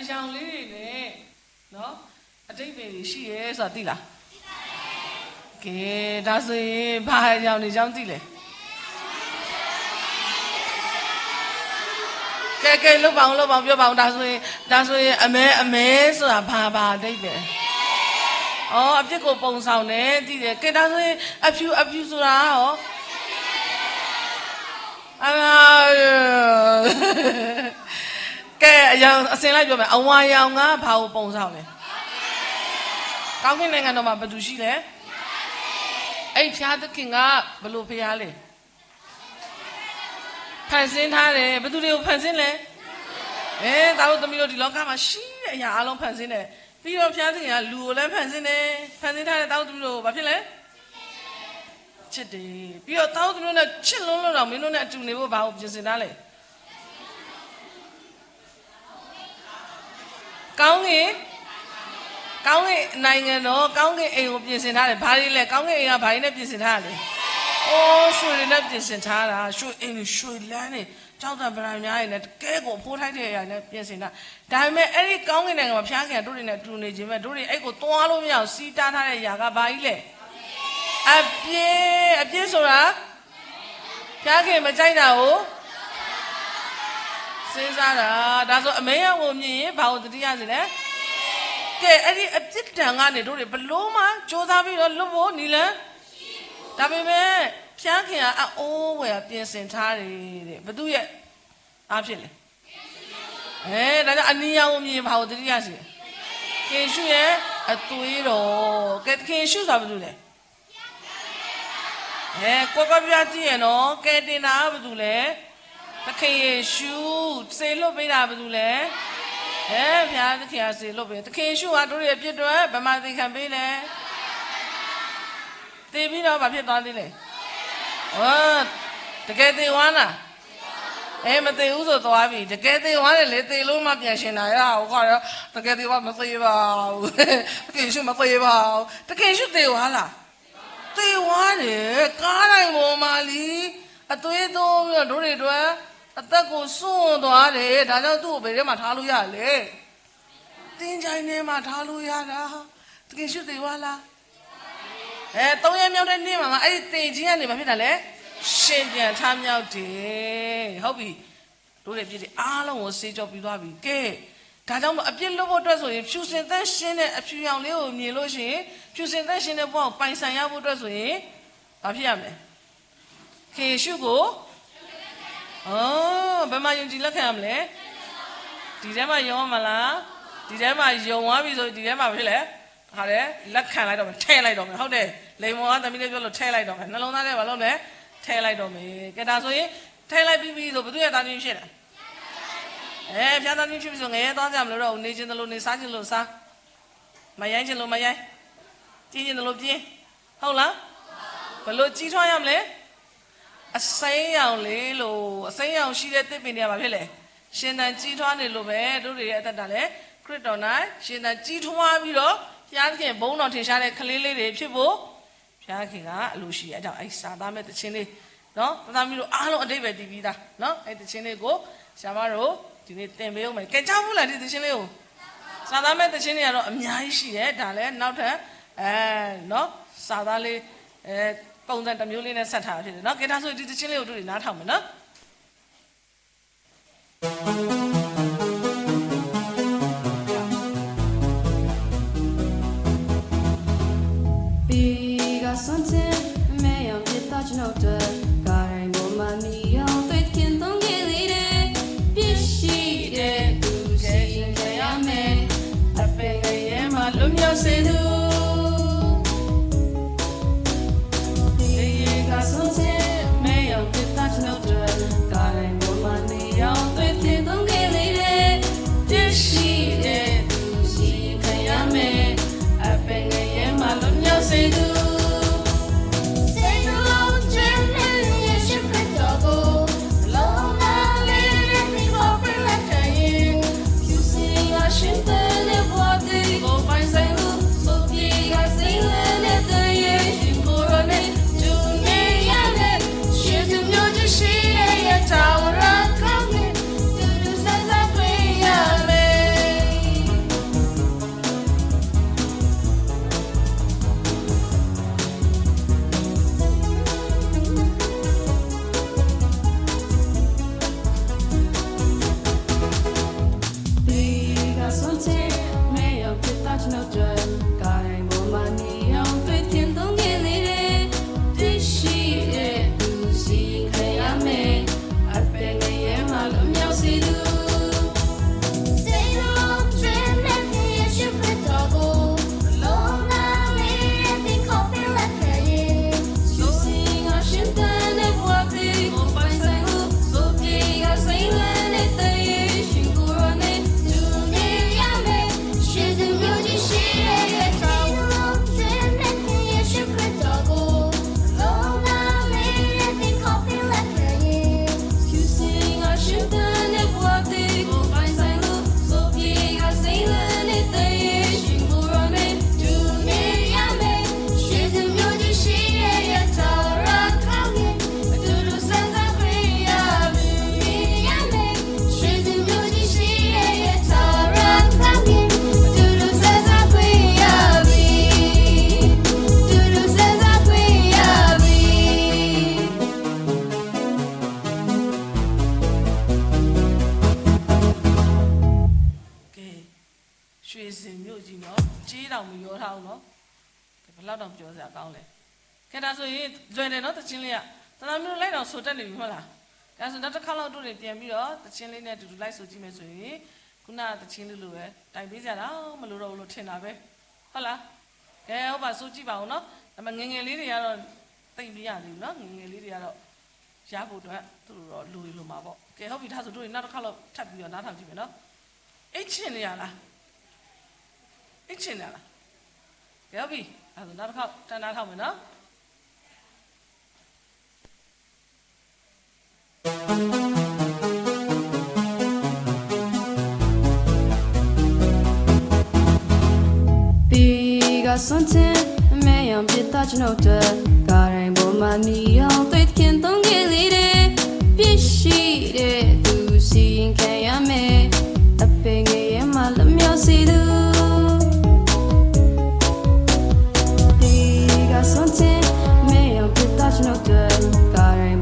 အယောင်လေးတွေနဲ့နော်အတိတ်ပင်ကြီးရှိရဲဆိုတာသိလားကဲဒါဆိုရင်ဘာအယောင်တွေကြောင်းသိလဲကဲလုပ်ပါအောင်ပြောပါအောင်ဒါဆိုရင်အမဲဆိုတာဘာအတိတ်ပဲအပြစ်ကိုပုံဆောင်တယ်သိတယ်ကဲဒါဆိုရင်အဖြူဆိုတာရောကဲအယောင်အစင်လိုက်ပြောမယ်အဝါရောင်ကဘာကိုပုံဆောင်လဲကောင်းကင်နိုင်ငံတော်မှာဘယ်သူရှိလဲအဲ့ဖျားသခင်ကဘလို့ဖျားလဲဖန်ဆင်းထားတယ်ဘယ်သူတွေကိုဖန်ဆင်းလဲဒါတို့သမီးတို့ဒီလောကမှာရှိတဲ့အရာအလုံးဖန်ဆင်းတယ်ပြီးတော့ဖျားသခင်ကလူကိုလည်းဖန်ဆင်းတယ်ဖန်ဆင်းထားတဲ့တောက်သမီးတို့ဘာဖြစ်လဲချစ်တယ်ပြီးတော့တောက်သမီးတို့နဲ့ချစ်လုံးလို့တော့မင်းတို့နဲ့အတူနေဖို့ဘာကိုပြင်ဆင်ထားလဲကောင်းကင်နိုင်ငံတော်ကောင်းကင်အိမ်ကိုပြင်ဆင်ထားတယ်ဘာတွေလဲကောင်းကင်အိမ်ကဘာတွေနဲ့ပြင်ဆင်ထားလဲရွှေတွေနဲ့ပြင်ဆင်ထားတာရွှေအိမ်ရွှေလန်းနေကြောက်တာဗရာများတွေနဲ့တကယ်ကိုဖိုးထိုက်တဲ့အရာနဲ့ပြင်ဆင်တာဒါပေမဲ့အဲ့ဒီကောင်းကင်နိုင်ငံမှာဖျားခင်တို့တွေနဲ့တူနေခြင်းပဲတို့တွေအဲ့ကိုသွားလို့မရအောင်စီးတားထားတဲ့အရာကဘာကြီးလဲအပြည့်ဆိုတာဖျားခင်မကြိုက်တာကိုစဉ်းစားတာဒါဆိုအမေရောင်ကိုမြင်ရင်ဘာလို့တတိယစီလဲကဲအဲ့ဒီအပြစ်ဒဏ်ကနေတို့တွေဘလို့မှစ조사ပြီးတော့လွတ်ဖို့နီလန်းဒါပေမဲ့ဖျားခင်ကအအိုးဝယ်ပြင်ဆင်ထားတယ်တဲ့ဘသူရဲ့အားဖြစ်လဲဒါကြောင့်အနီရောင်ကိုမြင်ဘာလို့တတိယစီလဲခင်ရှုရဲ့အသွေးတော်ကဲခင်ရှုဆိုတာဘသူလဲကိုကပြကြည့်ရနော်ကဲတင်တာဘသူလဲသခင်ယေရှုစေလွတ်ပေးတာဘာလို့လဲဘုရားသခင်စေလွတ်ပေးသခင်ယေရှုဟာတို့ရဲ့အပြစ်တွေဗမာသင်ခံပေးလဲသိပြီးတော့ဘာဖြစ်သွားသေးလဲတကယ်သေဝမ်းလားမသေဘူးဆိုသွားပြီတကယ်သေဝမ်းတယ်လေသေလို့မှပြန်ရှင်လာရအောင်ခေါ်တော့တကယ်သေဝမ်းမသေပါဘူးသခင်ယေရှုမသေပါဘူးသခင်ယေရှုသေဝမ်းလားသေဝမ်းတယ်ကားတိုင်းပေါ်မှာလီအသွေးသွင်းပြီးတော့တို့တွေအတွက်အသက်ကိုစွန့်သွားတယ်ဒါကြောင့်သူ့ကိုဘယ်ထဲမှာထားလို့ရလဲတင်းချိုင်းထဲမှာထားလို့ရတာတကယ်ရှိသေးပါလား3ရက်မြောက်တဲ့နေ့မှာအဲ့ဒီတင်ချင်းကနေမဖြစ်တာလဲ ရှင်ပြန်ထားမြောက်တယ်ဟုတ်ပြီတို့ရဲ့ပြည့်တွေအားလုံးကိုစေးကြောပြီးသွားပြီကဲဒါကြောင့်အပြစ်လွတ်ဖို့အတွက်ဆိုရင်ဖြူစင်သက်ရှင်းတဲ့အဖြူရောင်လေးကိုမြင်လို့ရှိရင်ဖြူစင်သက်ရှင်းတဲ့ဘဝကိုပိုင်ဆိုင်ရဖို့အတွက်ဆိုရင်ဘာဖြစ်ရမလဲခေရှုကိုဘယ်မှာယုံကြည်လက်ခံရမလဲဒီထဲမှာယုံရမလားဒီထဲမှာယုံသွားပြီဆိုဒီထဲမှာဖြစ်လေဟာတယ်လက်ခံလိုက်တော့မယ်ထဲလိုက်တော့မယ်ဟုတ်တယ်လိမ်မောကသမီးလေးပြောလို့ထဲလိုက်တော့မယ်နှလုံးသားထဲမှာလုံးလဲထဲလိုက်တော့မယ်ကဲဒါဆိုရင်ထဲလိုက်ပြီးဆိုဘယ်သူရဲ့သားချင်းဖြစ်လဲဖျားသားချင်းဖြစ်ပြီဆိုငရဲသွားကြမလို့တော့နေချင်းသလိုနေစားချင်းလို့စားမရိုင်းချင်းလို့မရိုင်းပြင်းချင်းသလိုပြင်းဟုတ်လားဘယ်လိုကြီးထွားရမလဲအစိမ်းရောင်လေးလို့အစိမ်းရောင်ရှိတဲ့တစ်ပင်တွေကဘာဖြစ်လဲရှင်သန်ကြီးထွားနေလို့ပဲတို့တွေရဲ့အသက်တာလဲခရစ်တော်၌ရှင်သန်ကြီးထွားပြီးတော့ဘုရားခင်ဘုန်းတော်ထင်ရှားတဲ့ကလေးလေးတွေဖြစ်ဖို့ဘုရားခင်ကအလိုရှိအဲ့ကြောင့်အဲ့စာသားမဲ့တခြင်းလေးနော်သားသမီးတို့အားလုံးအတိတ်ပဲတည်ပြီးသားနော်အဲ့တခြင်းလေးကိုဆရာမတို့ဒီနေ့သင်ပေးအောင်မယ်ကြင်ကြားဘူးလားဒီတခြင်းလေးကိုစာသားမဲ့တခြင်းတွေကတော့အများကြီးရှိတယ်ဒါလည်းနောက်ထပ်နော်စာသားလေးပုံစံတစ်မျိုးလေးနဲ့ဆက်ထားဖြစ်တယ်နော်ကြင်သားဆိုဒီတခြင်းလေးကိုတို့တွေနားထောင်မယ်နော်酸甜没有别大只脑的，个人不满你要对天动地理的，必须的不行这样美，阿贝个也马路要谁都，第一个酸甜没有别大只脑的，个人不满你要对天动地理的，必须的不行这样美，阿贝个也马路要谁都。လွယ်တယ်နော်တခြင်းလေးကတနာမျိုးလိုက်တော့ဆိုတက်နေပြီဟုတ်လားဒါဆိုနောက်တစ်ခါလောက်တို့တွေပြန်ပြီးတော့တခြင်းလေးနဲ့တူတူလိုက်ဆိုကြည့်မယ်ဆိုရင်ခုနကတခြင်းလေးလိုပဲတိုင်ပေးကြတာမလို့တော့လို့ထင်တာပဲဟုတ်လားကဲဟုတ်ပါဆိုကြည့်ပါဦးနော်ဒါပေမဲ့ငငယ်လေးတွေကတော့သိမ့်ပြရသေးဘူးနော်ငငယ်လေးတွေကတော့ရဖို့အတွက်သူတို့တော့လူလိုမှာပေါ့ကဲဟုတ်ပြီဒါဆိုတို့နောက်တစ်ခါလောက်ထပ်ပြီးတော့နားထောင်ကြည့်မယ်နော်အိတ်ချင်နေရလားအိတ်ချင်နေလားကဲဟုတ်ပြီဒါဆိုနောက်တစ်ခါတန်းနားထောင်မယ်နော်比个酸甜没有别大只脑的，个人不满你要对天动地理的，必须的都行看呀美，阿贝个也马了秒谁都。比个酸甜没有别大只脑的，个人。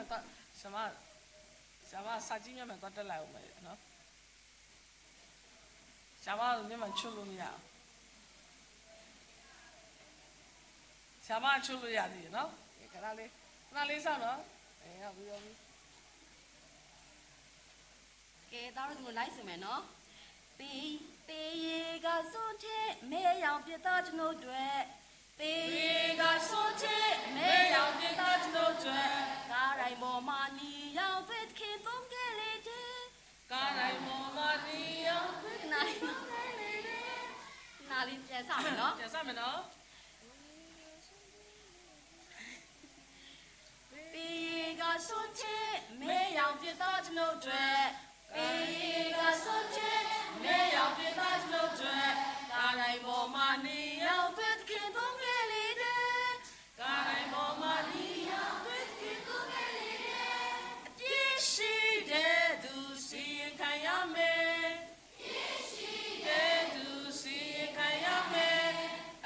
မယ်တော့ဆရာမစာကြည့်မျက်မှန်တော့တက်လိုက်အောင်မယ်နော်ဆရာမမျက်မှန်ချွတ်လို့မရအောင်ဆရာမချွတ်လို့ရသေးတယ်နော်ခဏလေးစောင့်နော်ဟုတ်ပြီကဲသားတို့လိုက်စမယ်နော်ပေးရကစွန်တဲ့မဲရောင်ပြသားကျွန်ုပ်တွေပေးရကစွန်တဲ့မဲရောင်ပြသားကျွန်ုပ်တွေကားတိုင်းပေါ်မှာနီရောင်သွေးခင်သုံးကလေးတဲ့ကားတိုင်းပေါ်မှာနီရောင်သွေးနာလေးသုံးကလေးတဲ့နာလေးပြန်စမယ်နော်ပြန်စမယ်နော်ပေးရကစွန်တဲ့မဲရောင်ပြသားကျွန်ုပ်တွေပေးရကစွန်တဲ့မဲရောင်ပြသားကျွန်ုပ်တွေကားတိုင်းပေါ်မှာနီရောင်သွေးခင်သုံးကလေးတဲ့ကားတိုင်းပေါ်မှာနီရောင်သွေးခင်သုံးကလေးတဲ့အပြည့်ရှိတဲ့သူစီရင်ခံရမယ်ပြည့်ရှိတဲ့သူစီရင်ခံရမယ်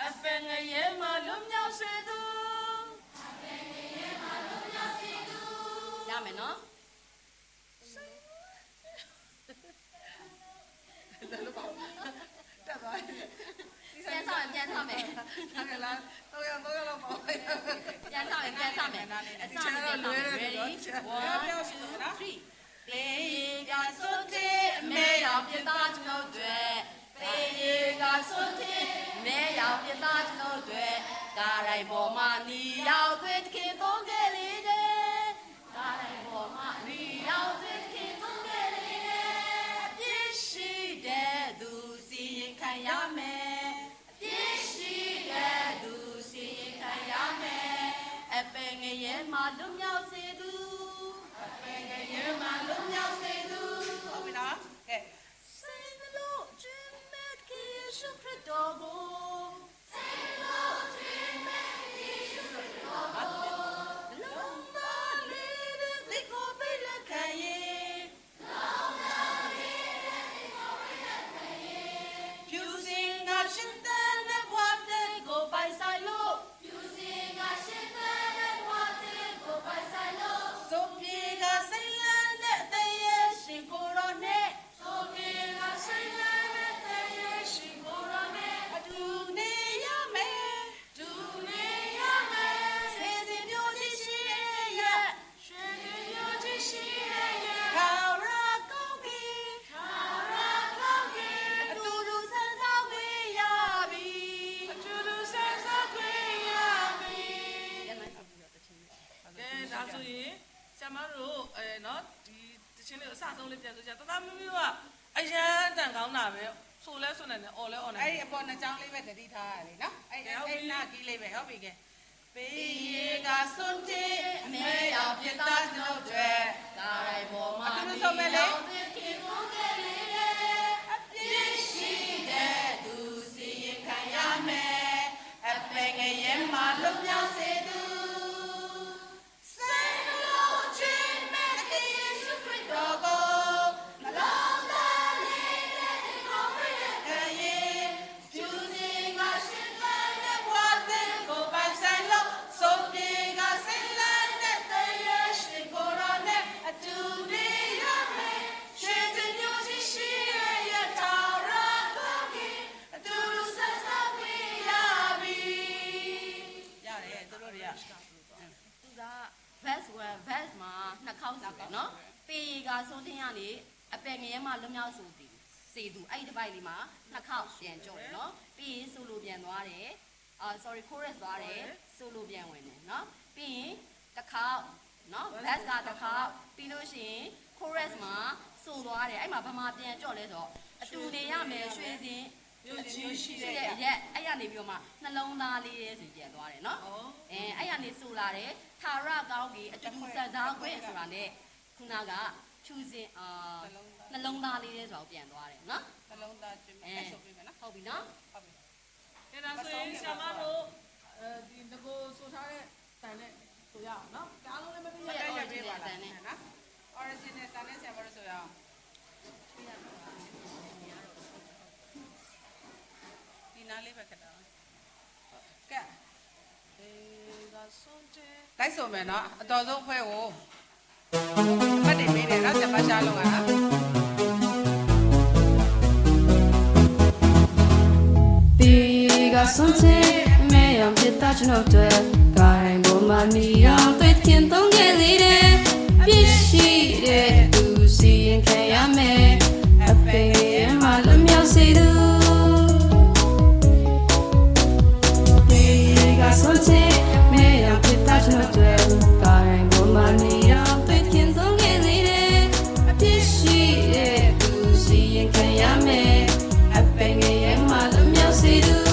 အပင်ငရဲမှာလွတ်မြောက်စေသူအပင်ငရဲမှာလွတ်မြောက်စေသူရမယ်နော်တက်သွားပြန်ဆောင်မယ်ဒါကလားတော့ရတော့ပေါ့ပြန်ဆောင်မယ်အစတော့လွယ်တယ် ready 1 2 3ပေးကစွတ်တဲ့အမဲရောင်ပြသားကျွန်ုပ်တွေပေးကစွတ်တဲ့အမဲရောင်ပြသားကျွန်ုပ်တွေကားတိုင်းပေါ်မှာနီရောက်သွေးခင်သုံးကလေးတဲ့ကားတိုင်းပေါ်မှာနီရောက်သွေးခင်သုံးကလေးတဲ့အပြည့်ရှိတဲ့သူစီရင်ခံရမယ်အပြည့်ရှိတဲ့သူစီရင်ခံရမယ်အပင်ငရဲမှာလွတ်မြောက်စေသူအပင်ငရဲမှာလွတ်မြောက်စေသူဟုတ်ပြီနော်ကဲစိတ်လို့ခြင်းမဲ့ကိရှုခရစ်တော်ကိုစိတ်လို့ခြင်းမဲ့ကိရှုခရစ်တော်ကိုလုံးမလေးတဲ့ဒီကိုပြလက်ခံရင်လုံးမလေးတဲ့ဒီကိုပြလက်ခံရင်ဖြူစင်ကရှင်တဲ့ဘဝတဲ့ကိုပိုင်ဆိုင်လို့ဖြူစင်ကရှင်တဲ့ဘဝတဲ့ကိုပိုင်ဆိုင်လို့စိုးပြေကစိတ်လန်းတဲ့အသေးရဲ့ရှင်ကိုရောနဲ့စိုးပြေကစိတ်လန်းတဲ့အသေးရဲ့ရှင်ကိုရောနဲ့အတူနေရမယ်တူနေရမယ်စေစီမျိုးကြီးရှိရဲ့ရွှေမျိုးကြီးရှိရဲ့ထာဝရကောင်းကင်ထာဝရကောင်းကင်အတူတူဆန်းဆောင်ခွင့်ရပြီအတူတူဆန်းဆောင်ခွင့်ရပြီကဲဒါဆိုရင်ဆရာမတို့နော်ဒီတချင်းလေးအစဆုံးလေးပြန်ဆိုကြတသားမျိုးမျိုးကအရန်တန်ကောင်းတာပဲဆိုလဲဆိုနေတယ်အော်လဲအော်နေအဲ့ဒီအပေါ်နှစ်ချောင်းလေးပဲတတိထားရတယ်နော်အဲ့နာကီးလေးပဲဟုတ်ပြီကဲပေးကစွန်တဲ့အမဲရောင်ပြသားကျွန်ုပ်တွေကားတိုင်းပေါ်မှာအတူတူဆုံးမဲ့လေခင်သုံးကလေးတဲ့အပြည့်ရှိတဲ့သူစီရင်ခံရမယ်အပင်ငရဲမှာလွတ်မြောက်စေသူစိတ်လို့ခြင်းမဲ့ကိယေရှုခရစ်တော်ကိုမလုံးသားလေးတဲ့ဒီကိုပြည့်ခံရင်ဖြူစင်ကရှင်သန်တဲ့ဘဝတဲ့ကိုပိုင်ဆိုင်လို့ဆုံးပြေကစိတ်လန်းတဲ့တရားရှင်ကိုရောနဲ့အတူနေရမယ်ရွှေစင်မျိုးကြီးရှိရဲ့ထာဝရကောင်းကင်အတူတူဆက်ဆက်ပြီးရပြီရတယ်သူတို့တွေကသူက verse 1 verse မှာနှစ်ခေါက်ဆိုတယ်နော်ပေးကဆုံးတင်ရနေအပင်ငရဲမှာလွတ်မြောက်ဆိုသည်စေသူအဲ့ဒီတစ်ပိုက်လေးမှာနှစ်ခေါက်ပြန်ကြော့တယ်နော်ပြီးရင်ဆိုလိုပြန်သွားတယ်sorry chorus သွားတယ်ဆိုလိုပြန်ဝင်တယ်နော်ပြီးရင်တစ်ခေါက်နော် verse ကတစ်ခေါက်ပြီးလို့ရှိရင် chorus မှာဆိုသွားတယ်အဲ့မှာဗမာပြန်ကြော့လဲဆိုတော့အတူနေရမယ်ရွှေစင်မျိုးကြီးရှိတဲ့ရက်အဲ့ရနေပြီးတော့မှနှလုံးသားလေးရဲ့ဆိုပြန်သွားတယ်နော်အဲ့ရနေဆိုလာတယ်ထာဝရကောင်းကြီးအတူတူစံစားခွင့်ဆိုတာ ਨੇ ခုနကဖြူစင်နှလုံးသားလေးရဲ့ဆိုတော့ပြန်သွားတယ်နော်နှလုံးသားကျွေးမယ်အဲ့ဆိုပြီးမယ်နော်ဟုတ်ပြီနော်ဟုတ်ပြီကဲဒါဆိုရင်ဆရာမတို့ဒီငကိုဆိုထားတဲ့တိုင်နဲ့ဆိုရအောင်နော်အားလုံးလည်းမပြီးရတဲ့ရပေးပါလားနော် original တန်နဲ့ဆရာမတို့ဆိုရအောင်ဒီနားလေးပဲခက်တာကဲကစွန်တဲ့လိုက်ဆိုမယ်နော်အတော်ဆုံးဖွဲကို မှတ်တယ်ပေးတယ်နော်ဆရာမရှားလုံးကနော် ဒီကဆုံးချင်မဲရောင်ပြတာကျွန်တော်တို့ကိုင်းပေါ်မှာနေအောင်တွေ့တင်သုံးခဲ့လေတယ်ပြည့်ရှိတဲ့သူစီရင်ခံရမယ်အပင်ရဲ့မှာလျှောက်စေသူဒီကဆုံးချင်မဲရောင်ပြတာကျွန်တော်တို့ကိုင်းပေါ်မှာနေအောင်တွေ့တင်သုံးခဲ့လေတယ်ပြည့်ရှိတဲ့သူစီရင်ခံရမယ်အပင်ရဲ့မှာလျှောက်စေသူ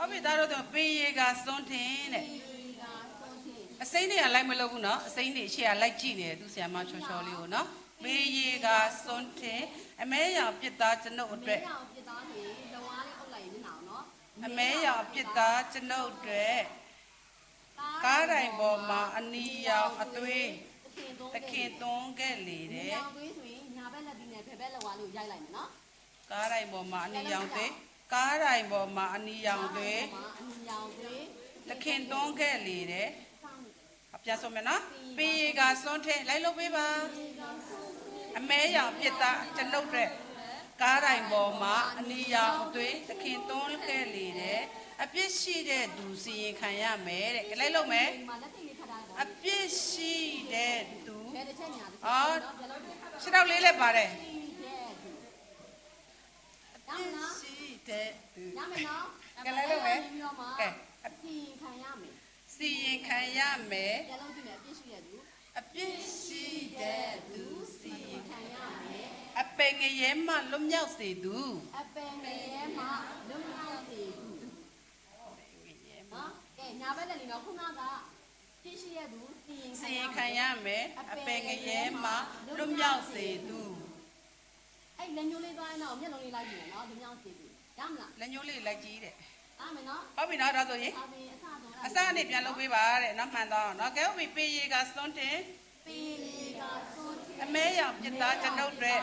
ဟုတ်ပြီသားတို့တော့ပင်ရည်ကစွန်းထင်းတဲ့အစိမ့်တွေကလိုက်မလို့ဘူးနော်အစိမ့်တွေရှေ့ကလိုက်ကြည့်နေတယ်သူဆရာမချောချောလေးကိုနော်ပင်ရည်ကစွန်းထင်းအမဲရောင်ပြစ်သားကျွန်ုပ်အတွက်အမဲရောင်ပြစ်သားကျွန်ုပ်အတွက်ကားတိုင်ပေါ်မှာအနီရောင်အသွေးတခင်သွန်းခဲ့လေတဲ့ ညာဘက်လက်ဒီနဲ့ဘယ်ဘက်လက်ဝါလို့ရိုက်လိုက်မယ်နော် ကားတိုင်ပေါ်မှာအနီရောင်သွေးကားတိုင်ပေါ်မှာအနီရောင်သွေး အနီရောင်သွေး တခင်သွန်းခဲ့လေတဲ့အပြတ်ဆုံးမယ်နော်ပင်ရည်ကစွန်းထင်းလိုက်လို့ပေးပါအမဲရောင်ပြစ်သားကျွန်ုပ်အတွက်ကားတိုင်ပေါ်မှာအနီရောင်အသွေးတခင်သွန်းခဲ့လေတဲ့အပြစ်ရှိတဲ့သူစီရင်ခံရမယ်တဲ့လိုက်လို့မယ် ဒီမှာလက်ထိပ်လေးခတ်ထားတယ် အပြစ်ရှိတဲ့သူ ဘယ်တစ်ချက်ညာတစ်ချက် အော် နော်ဘယ်လိုလဲ ခြေထောက်လေးလည်းပါတယ် ရမယ်နော် ရှိတဲ့သူ ရမယ်နော် ကဲလိုက်လို့မယ် ပြီးတော့မှ ကဲ စီခံရမယ် စီရင်ခံရမယ် ကြလုံးကြည့်မယ်အပြစ်ရှိတဲ့သူ အပြစ်ရှိတဲ့သူစီရင် ခံရမယ် အပင်ငရဲမှလွတ်မြောက်စေသူ အပင်ငရဲမှာလုံလောက်စီသူနော်ကဲညာဘက်လက်လေးနော်ခုနကပြစ်ရှိတဲ့သူစီရင် စီ ခံရ ရင် မယ် ခံရမယ်အပင်ငရဲမှလွတ်မြောက်စေသူ အဲ့လက်ညှိုးလေးသွားရင်တော့မျက်လုံးလေးလိုက်ကြည့်နော်လုံလောက်စီသူရမလား လက်ညှိုးလေးလိုက်ကြည့်တဲ့ အားမယ်နော် ဟုတ်ပြီနော်ဒါဆိုရင် အပင်အစဆုံး အစအနေပြန်လုပ်ပေးပါတဲ့နော်မှန်တော့နော်ကဲဟုတ်ပြီပေရီကစွန်းတင် ပီလီကသွန် အမဲရောင်ပြစ်သားကျွန်ုပ်တွေ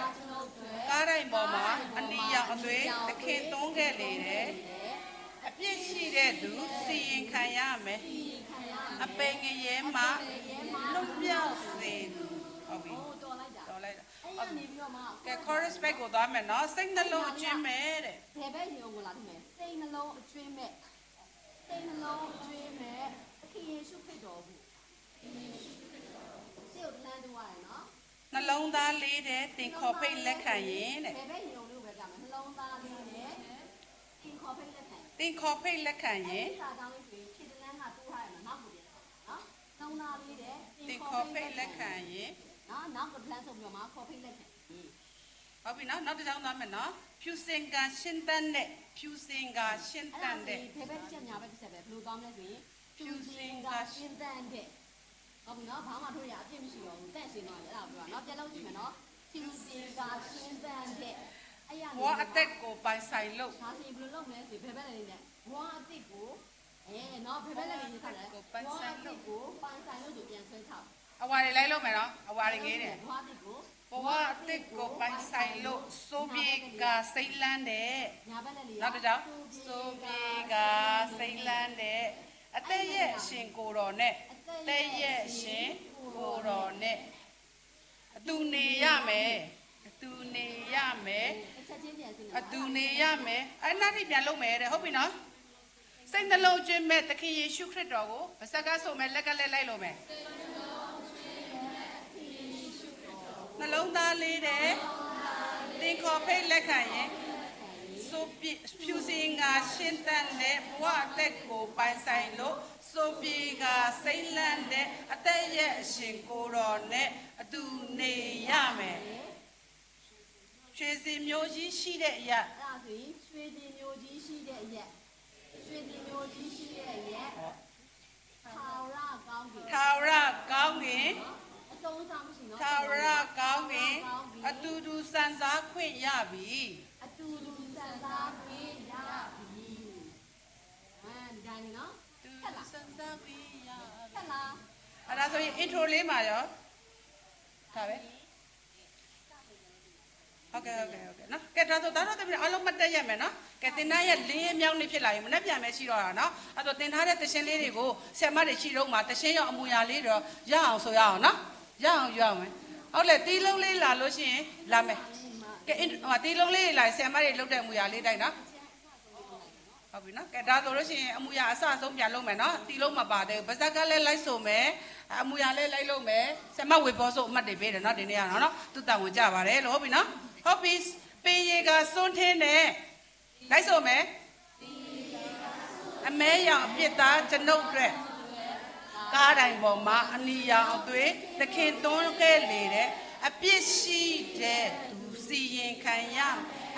ကားတိုင်းပေါ်မှာအနီရောင်အသွေးတခင်သွန်းခဲ့လေတဲ့အပြစ်ရှိတဲ့သူစီရင်ခံရမယ်အပင်ငရဲမှလွတ်မြောက်စေသူဟုတ်ပြီ ဟိုတော်လိုက်တာ တော်လိုက်တာ အဲ့ကနေပြီးတော့မှ ကဲ chorus back ကိုသွားမယ်နော်စိတ်နှလုံးအကျွင်းမဲ့တဲ့ ဘယ်ဘက်ရုံကိုလာတယ်မယ်စိတ်နှလုံးအကျွင်းမဲ့ စိတ်နှလုံးကျွေးမဲ့သခင်ယေရှုခရစ်တော်ကိုစိတ်ကိုလမ်းတူရတယ်နော် နှလုံးသားလေးတဲ့သင်ခေါ်ဖိတ်လက်ခံရင်တဲ့ ဘယ်ဘက်ညုံလို့ပဲကြမယ်နှလုံးသားလေးနဲ့သင်ခေါ်ဖိတ်လက်ခံ သင်ခေါ်ဖိတ်လက်ခံရင် စာကောင်းလေးဆိုရင်ခြေတလန်းကတိုးထားရမှာနောက်ကိုပြန်နော်နှလုံးသားလေးနဲ့ သင်ခေါ်ဖိတ်လက်ခံရင် နော်နောက်ကလမ်းဆိုပြီးတော့မှခေါ်ဖိတ်လက်ခံ ဟုတ်ပြီနော်နောက်တစ်ကြောင်းသွားမယ်နော်ဖြူစင်ကရှင်းတန်းတဲ့ဖြူစင်ကရှင်းတန်းတဲ့ ဘယ်ဘက်တစ်ချက်ညာဘက်တစ်ချက်ပဲဘယ်လိုကောင်းလဲဆိုရင်ဖြူစင်ကရှင်းတန်းတဲ့ဟုတ်ပြီနော်ဘာမှတို့ရအပြစ်မရှိတော့ဘူးတန့်ရှင်းတော့အဲ့ဒါပြောတာနော်ပြန်လို့ကြည့်မယ်နော်ဖြူစင်ကရှင်းတန်းတဲ့အဲ့ရ ဘဝအသက်ကိုပိုင်ဆိုင်လို့ ဒါဆိုရင်ဘယ်လိုလုပ်မလဲဆိုဘယ်ဘက်လည်းနဲ့ဘဝအသက်ကိုနော်ဘယ်ဘက်လည်းနေထားတယ်ဘဝအသက်ကိုပိုင်ဆိုင်လို့ဆိုပြန်ဆွဲချောက် အဝါတွေလိုက်လို့မယ်နော်အဝါတွေငေးတယ် ဘဝအသက်ကို ဘဝအသက်ကိုပိုင်ဆိုင်လို့စိုးပြေကစိတ်လန်းတဲ့ ညာဘက်လည်းလေ နောက်တစ်ကြောင်းစိုးပြေကစိတ်လန်းတဲ့အသက်ရဲ့အရှင်ကိုယ်တော်နဲ့အသက်ရဲ့အရှင်ကိုယ်တော်နဲ့အတူနေရမယ်အတူနေရမယ် တစ်ချက်ချင်းပြန်စင်း အတူနေရမယ်အဲ့နာတိပြန်လုပ်မယ်တဲ့ဟုတ်ပြီနော်စိတ်နှလုံးကျွင်းမဲ့သခင်ယေရှုခရစ်တော်ကိုဗစက်ကဆိုမဲ့လက်ကလည်းလိုက်လို့မယ်နှလုံးသားလေးတဲ့သင်ခေါ်ဖိတ်လက်ခံရင်ဆိုဖြူစင်ကရှင်းတန်းတဲ့ဘဝအသက်ကိုပိုင်ဆိုင်လို့ဆိုပြေကစိတ်လန်းတဲ့အသက်ရဲ့အရှင်ကိုယ်တော်နဲ့အတူနေရမယ်ရွှေစင်မျိုးကြီးရှိတဲ့အရာ အဲ့ဒါဆိုရင်ရွှေတင်မျိုးကြီးရှိတဲ့အရက်ရွှေတင်မျိုးကြီးရှိတဲ့အရက်ထာဝရကောင်းကင် ထာဝရကောင်းကင် အဆုံးအစမရှိနော် ထာဝရကောင်းကင်အတူတူစံစားခွင့်ရပြီ အတူတူစံစားပေးရပြီဒီတိုင်းနော် တူတူစံစားခွင့်ရ ဟဲ့လား အဲ့ဒါဆိုရင် intro လေးမှာရောဒါပဲဟုတ်ကဲ့နော်ကဲဒါဆိုဒါတော့တပြည့်အလုံးမတက်ရမယ်နော်ကဲတင်သားရဲ့လင်းရဲမြောင်းနေဖြစ်လာရင်မနှက်ပြန်ပဲရှိတော့တာနော်အဲ့တော့တင်ထားတဲ့တခြင်းလေးတွေကိုဆရာမတွေရှိတော့မှတခြင်းရောအမူအရာလေးတော့ရအောင်ဆိုရအောင်နော်ရအောင်ရအောင်မယ်ဟုတ်လေတီးလုံးလေးလာလို့ရှိရင်လာမယ်ကဲဟိုတီးလုံးလေးလာဆရာမတွေလုပ်တဲ့အမူအရာလေးတိုင်းနော်ဟုတ်ပြီနော်ကဲဒါဆိုလို့ရှိရင်အမူအရာအစအဆုံးပြန်လုပ်မယ်နော်တီးလုံးမပါသေးဘူးဗဇက်ကလည်းလိုက်ဆိုမယ်အမူအရာလည်းလိုက်လုပ်မယ်ဆရာမဝေဘောဆိုအမှတ်တွေပေးတယ်နော်ဒီနေ့ကနော်သူတောင်းဝင်ကြပါတယ်လို့ဟုတ်ပြီနော်ဟုတ်ပြီပေရီကစွန်းထင်းနဲ့လိုက်ဆိုမယ်အမဲရောင်အပြစ်သားကျွန်ုပ်အတွက်ကားတိုင်းပေါ်မှာအနီရောင်အသွေးသခင်သွန်းခဲ့လေတဲ့အပြစ်ရှိတဲ့သူစီရင်ခံရ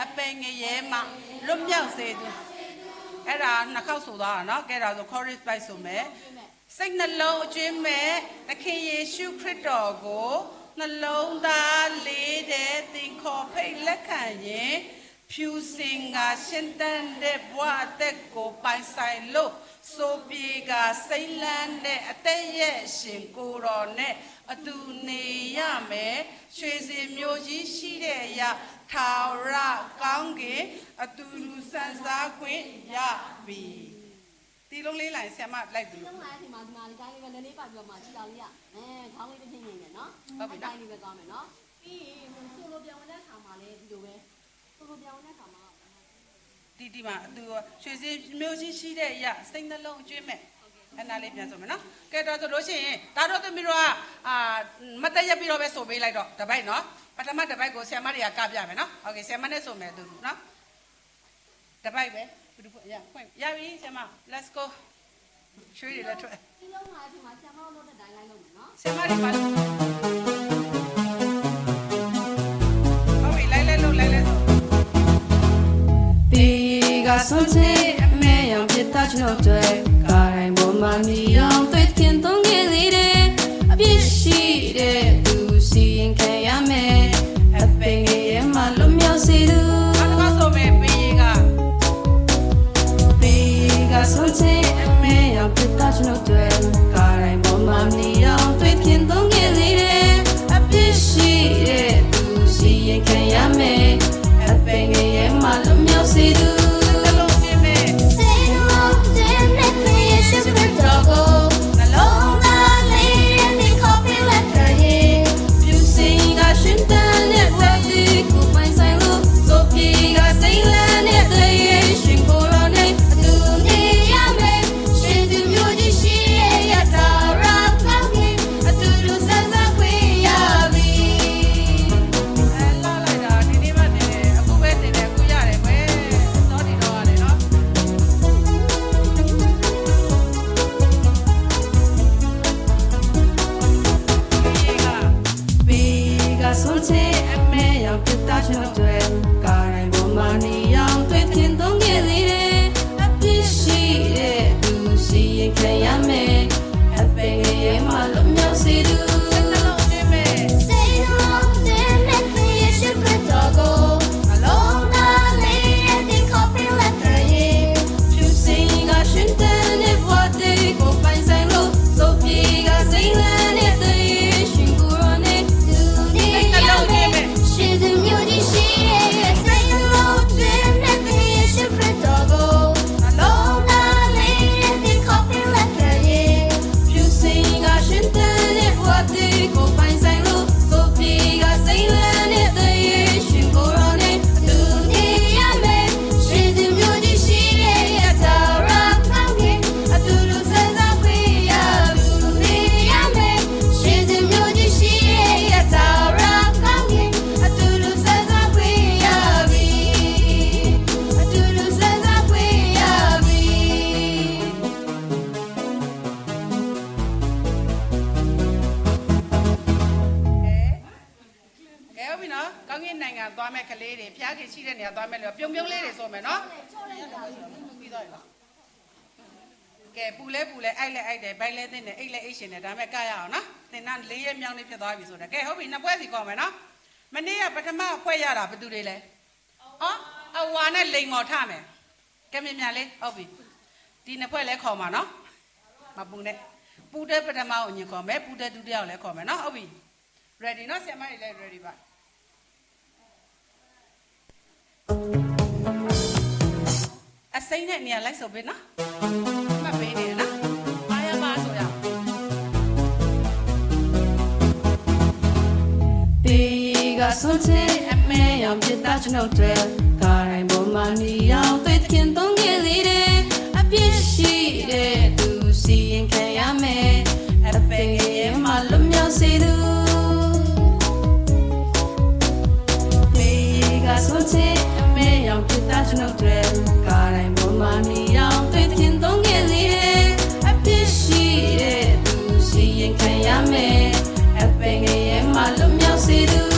အပင်ငရဲမှလွတ်မြောက်စေသူအဲ့ဒါနှစ်ခေါက်ဆိုသွားတာနော်ကဲဒါဆို chorus ပိုက်ဆိုမယ်စိတ်နှလုံးအကျွင်းမဲ့သခင်ယေရှုခရစ်တော်ကိုနှလုံးသားလေးတဲ့သင်ခေါ်ဖိတ်လက်ခံရင်ဖြူစင်ကရှင်းတန်းတဲ့ဘဝအသက်ကိုပိုင်ဆိုင်လို့ဆိုပြေကစိတ်လန်းတဲ့အသက်ရဲ့ရှင်ကိုယ်တော်နဲ့အတူနေရမယ်ရွှေစင်မျိုးကြီးရှိတဲ့အရာထာဝရကောင်းကင်အတူတူစံစားခွင့်ရပြီဒီလုံးလေးလိုက်ဆရာမလိုက်ပြီ လုံးလိုက်ဒီမှာဒီမှာဒီတိုင်းလေးပဲနည်းနည်းပါပြီးတော့မှခြေတော်လေးကခေါင်းလေးတစ်ချင်းနေတယ်နော်တိုင်းလေးပဲကောင်းမယ်နော်ပြီးရင်ဆိုလိုပြောင်းတဲ့ခါမှာလည်းဒီလိုပဲဆိုလိုပြောင်းတဲ့ခါမှာ ဒီမှာသူရွှေစင်မျိုးကြီးရှိတဲ့အရာစိတ်နှလုံးအကျွင်းမဲ့အဲ့နာလေးပြန်ဆိုမယ်နော်ကဲတော့ဆိုလို့ရှိရင်ဒါတော့သမီးတို့ကမတက်ရက်ပြီးတော့ပဲဆိုပေးလိုက်တော့တပိုက်နော်ပထမတပိုက်ကိုဆရာမတွေကကပြမယ်နော်โอเคဆရာမနဲ့ဆိုမယ်သူနော်တပိုက်ပဲဘယ်သူရဖွင့်ရပြီဆရာမ let's go ရွှေတွေလက်ထွက် ဒီလုံးလိုက်ဒီမှာဆရာမတို့တဲ့တိုင်းလိုက်လို့မယ်နော် ဆရာမတွေပါဟုတ်ပြီလိုက်လို့ ဒီကဆုံးချင်အမေရောင်ပြတ်သားကျွန်တော်တွေကားတိုင်းပေါ်မှာနေအောင်တွေ့တင်သုံးခဲ့လေတဲ့အပြစ်ရှိတဲ့သူစီရင်ခံရမယ်အပင်ရဲ့မှာလွတ်မြောက်စေသူ နောက်တစ်ခါဆိုမယ်ပေးရေးက ဒီကဆုံးချင်အမေရောင်ပြတ်သားကျွန်တော်တွေကားတိုင်းပေါ်မှာနေအောင်တွေ့တင်သုံးခဲ့လေတဲ့အပြစ်ရှိတဲ့သူစီရင်ခံရမယ်အပင်ရဲ့မှာလွတ်မြောက်စေသူ နှလုံးသွင်းမဲ့ စိတ်လုံးကျွင်းမဲ့ခရစ်ယာန်ခရစ်တော်ကို ကျွန်တော်တွေကားတိုင်းပေါ်မှာနေအောင်တွေ့တင်သုံးခဲ့လေတယ်အပြစ်ရှိတဲ့သူစီရင်ခံရမယ်အပင်ငယ်မှာလုံးမြောက်စေသူ ကဲပူလဲအိုက်လဲအိုက်တယ်ဘိုင်လဲသိနေအိတ်လဲအိတ်ရှင်တယ်ဒါမဲ့ကရအောင်နော်သင်္นาน၄ရက်မြောက်နေ့ဖြစ်သွားပြီဆိုတော့ကဲဟုတ်ပြီနှစ်ပွဲစီကောက်မယ်နော်မနေ့ကပထမဖွဲ့ရတာဘယ်သူတွေလဲအဝါနဲ့လိန်မော်ထမယ်ကဲမြင်မြန်လေးဟုတ်ပြီဒီနှစ်ဖွဲ့လဲခေါ်မှာနော်မပူနဲ့ပူတဲ့ပထမကိုညင်ခေါ်မယ်ပူတဲ့ဒုတိယကိုလဲခေါ်မယ်နော်ဟုတ်ပြီ ready နော်ဆရာမတွေလဲ ready ပါအစိမ့်နဲ့နေရာလိုက်ဆိုပေးနော်မှတ်ပေးနေနော်ဘာရပါဆိုရတေကဆုံးချင်အမေရောင်ပြတာကျွန်တော်တွေကားတိုင်းပေါ်မှာနေအောင်တွေ့တင်သုံးခဲ့လေတယ်အပြစ်ရှိတဲ့သူစီရင်ခံရမယ်အပင်ငယ်မှာလုံးမြောက်စေသူတေကဆုံးချင်အမေရောင်ပြတာကျွန်တော်တွေကားတိုင်းပေါ်မှာနေအောင်တွေ့တင်သုံးခဲ့လေတယ်အပြစ်ရှိတဲ့သူစီရင်ခံရမယ်အပင်ငယ်မှာလုံးမြောက်စေသူ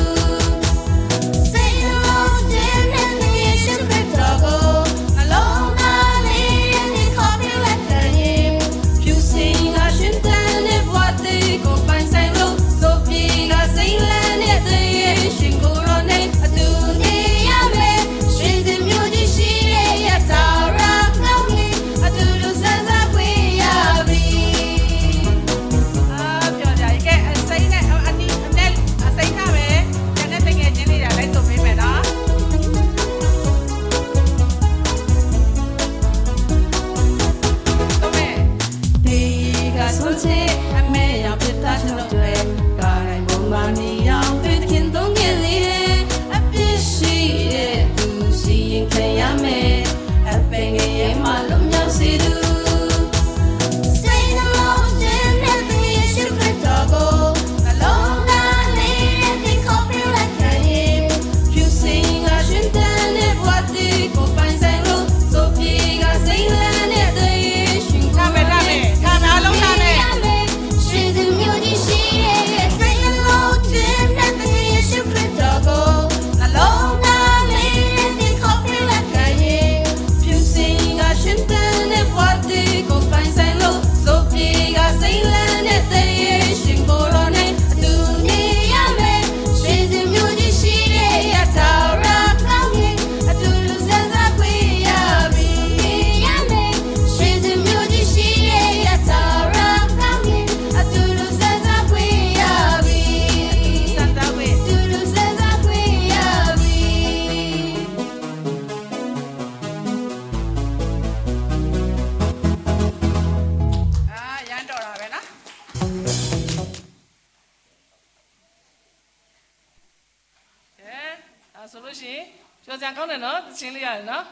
ဆိုလို့ရှိရင်ကျော်စံကောင်းတယ်နော်သချင်းလေးရတယ်နော်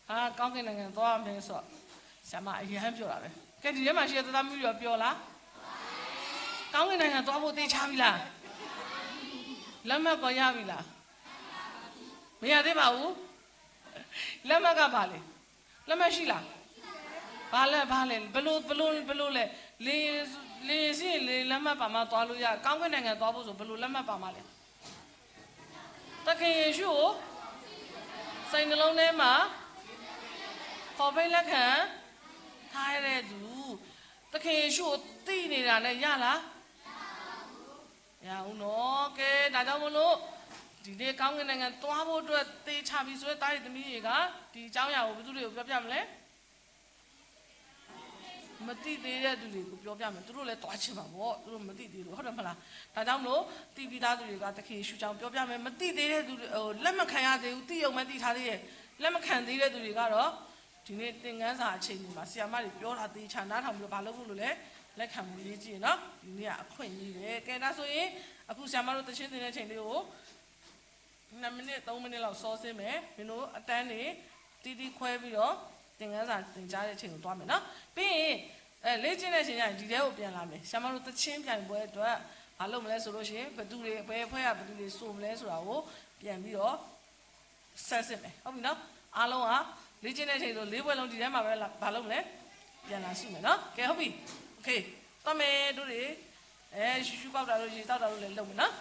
ဟာကောင်းကင်နိုင်ငံသွားမယ်ဆိုတော့ဆရာမအရင်ပြောတာပဲကဲဒီထဲမှာရှိတဲ့သားသမီးတွေပြောလားကောင်းကင်နိုင်ငံသွားဖို့သိချပြီလားလက်မှတ်ပေါ်ရပြီလားမရသေးပါဘူးလက်မှတ်ကဘာလဲလက်မှတ်ရှိလားဘာလဲဘလို့လဲလေစီလက်မှတ်ပါမှသွားလို့ရကောင်းကင်နိုင်ငံသွားဖို့ဆိုဘလို့လက်မှတ်ပါမှလဲတ ခင်ယေရှုကိုစိတ်နှလုံးထဲမှာခေါ်ဖိတ်လက်ခံထားရတဲ့သူသခင်ယေရှုကိုသိနေတာနဲ့ရလားရအောင်နော်ကဲဒါကြောင့်မလို့ဒီနေ့ကောင်းကင်နိုင်ငံသွားဖို့အတွက်သေချာပြီဆိုတဲ့တားရသမီးတွေကဒီအကြောင်းအရာကိုဘယ်သူတွေကိုပြောပြမလဲမသိသေးတဲ့သူတွေကိုပြောပြမယ်သူတို့လည်းတွားချင်ပါဗောသူတို့မသိသေးလို့ဟုတ်တယ်မလားဒါကြောင့်မလို့တီးပြီးသားသူတွေကသခင်ယေရှုကြောင့်ပြောပြမယ်မသိသေးတဲ့သူဟိုလက်မခံရသေးဘူးသိအောင်မသိထားသေးရဲ့လက်မခံသေးတဲ့သူတွေကတော့ဒီနေ့သင်ခန်းစာအချိန်ကြီးမှာဆရာမတွေပြောတာသေချာနားထောင်ပြီးတော့ဘာလုပ်ဖို့လို့လဲလက်ခံမှုလေးကြည့်နော်ဒီနေ့ကအခွင့်အရေးပဲကဲဒါဆိုရင်အခုဆရာမတို့တချင်းသင်တဲ့အချိန်လေးကို2မိနစ်3မိနစ်လောက်စောစင်းမယ်မင်းတို့အတန်းနေတီးတီးခွဲပြီးတော့သင်ခန်းစာသင်ကြားတဲ့အချိန်ကိုသွားမယ်နော်ပြီးရင်လေ့ကျင့်တဲ့အချိန်ကျရင်ဒီထဲကိုပြန်လာမယ်ဆရာမတို့တချင်းပြိုင်ပွဲအတွက်ဘာလုပ်မလဲဆိုလို့ရှိရင်ဘယ်သူတွေဘယ်အဖွဲ့ကဘယ်သူတွေစုမလဲဆိုတာကိုပြန်ပြီးတော့ဆက်စစ်မယ်ဟုတ်ပြီနော်အားလုံးကလေ့ကျင့်တဲ့အချိန်ဆို၄ပွဲလုံးဒီထဲမှာပဲဘာလုပ်မလဲပြန်လာစုမယ်နော်ကဲဟုတ်ပြီโอเคသွားမယ်တို့တွေရှူရှူပေါက်တာလို့ရေတောက်တာလို့လည်းလုပ်မယ်နော်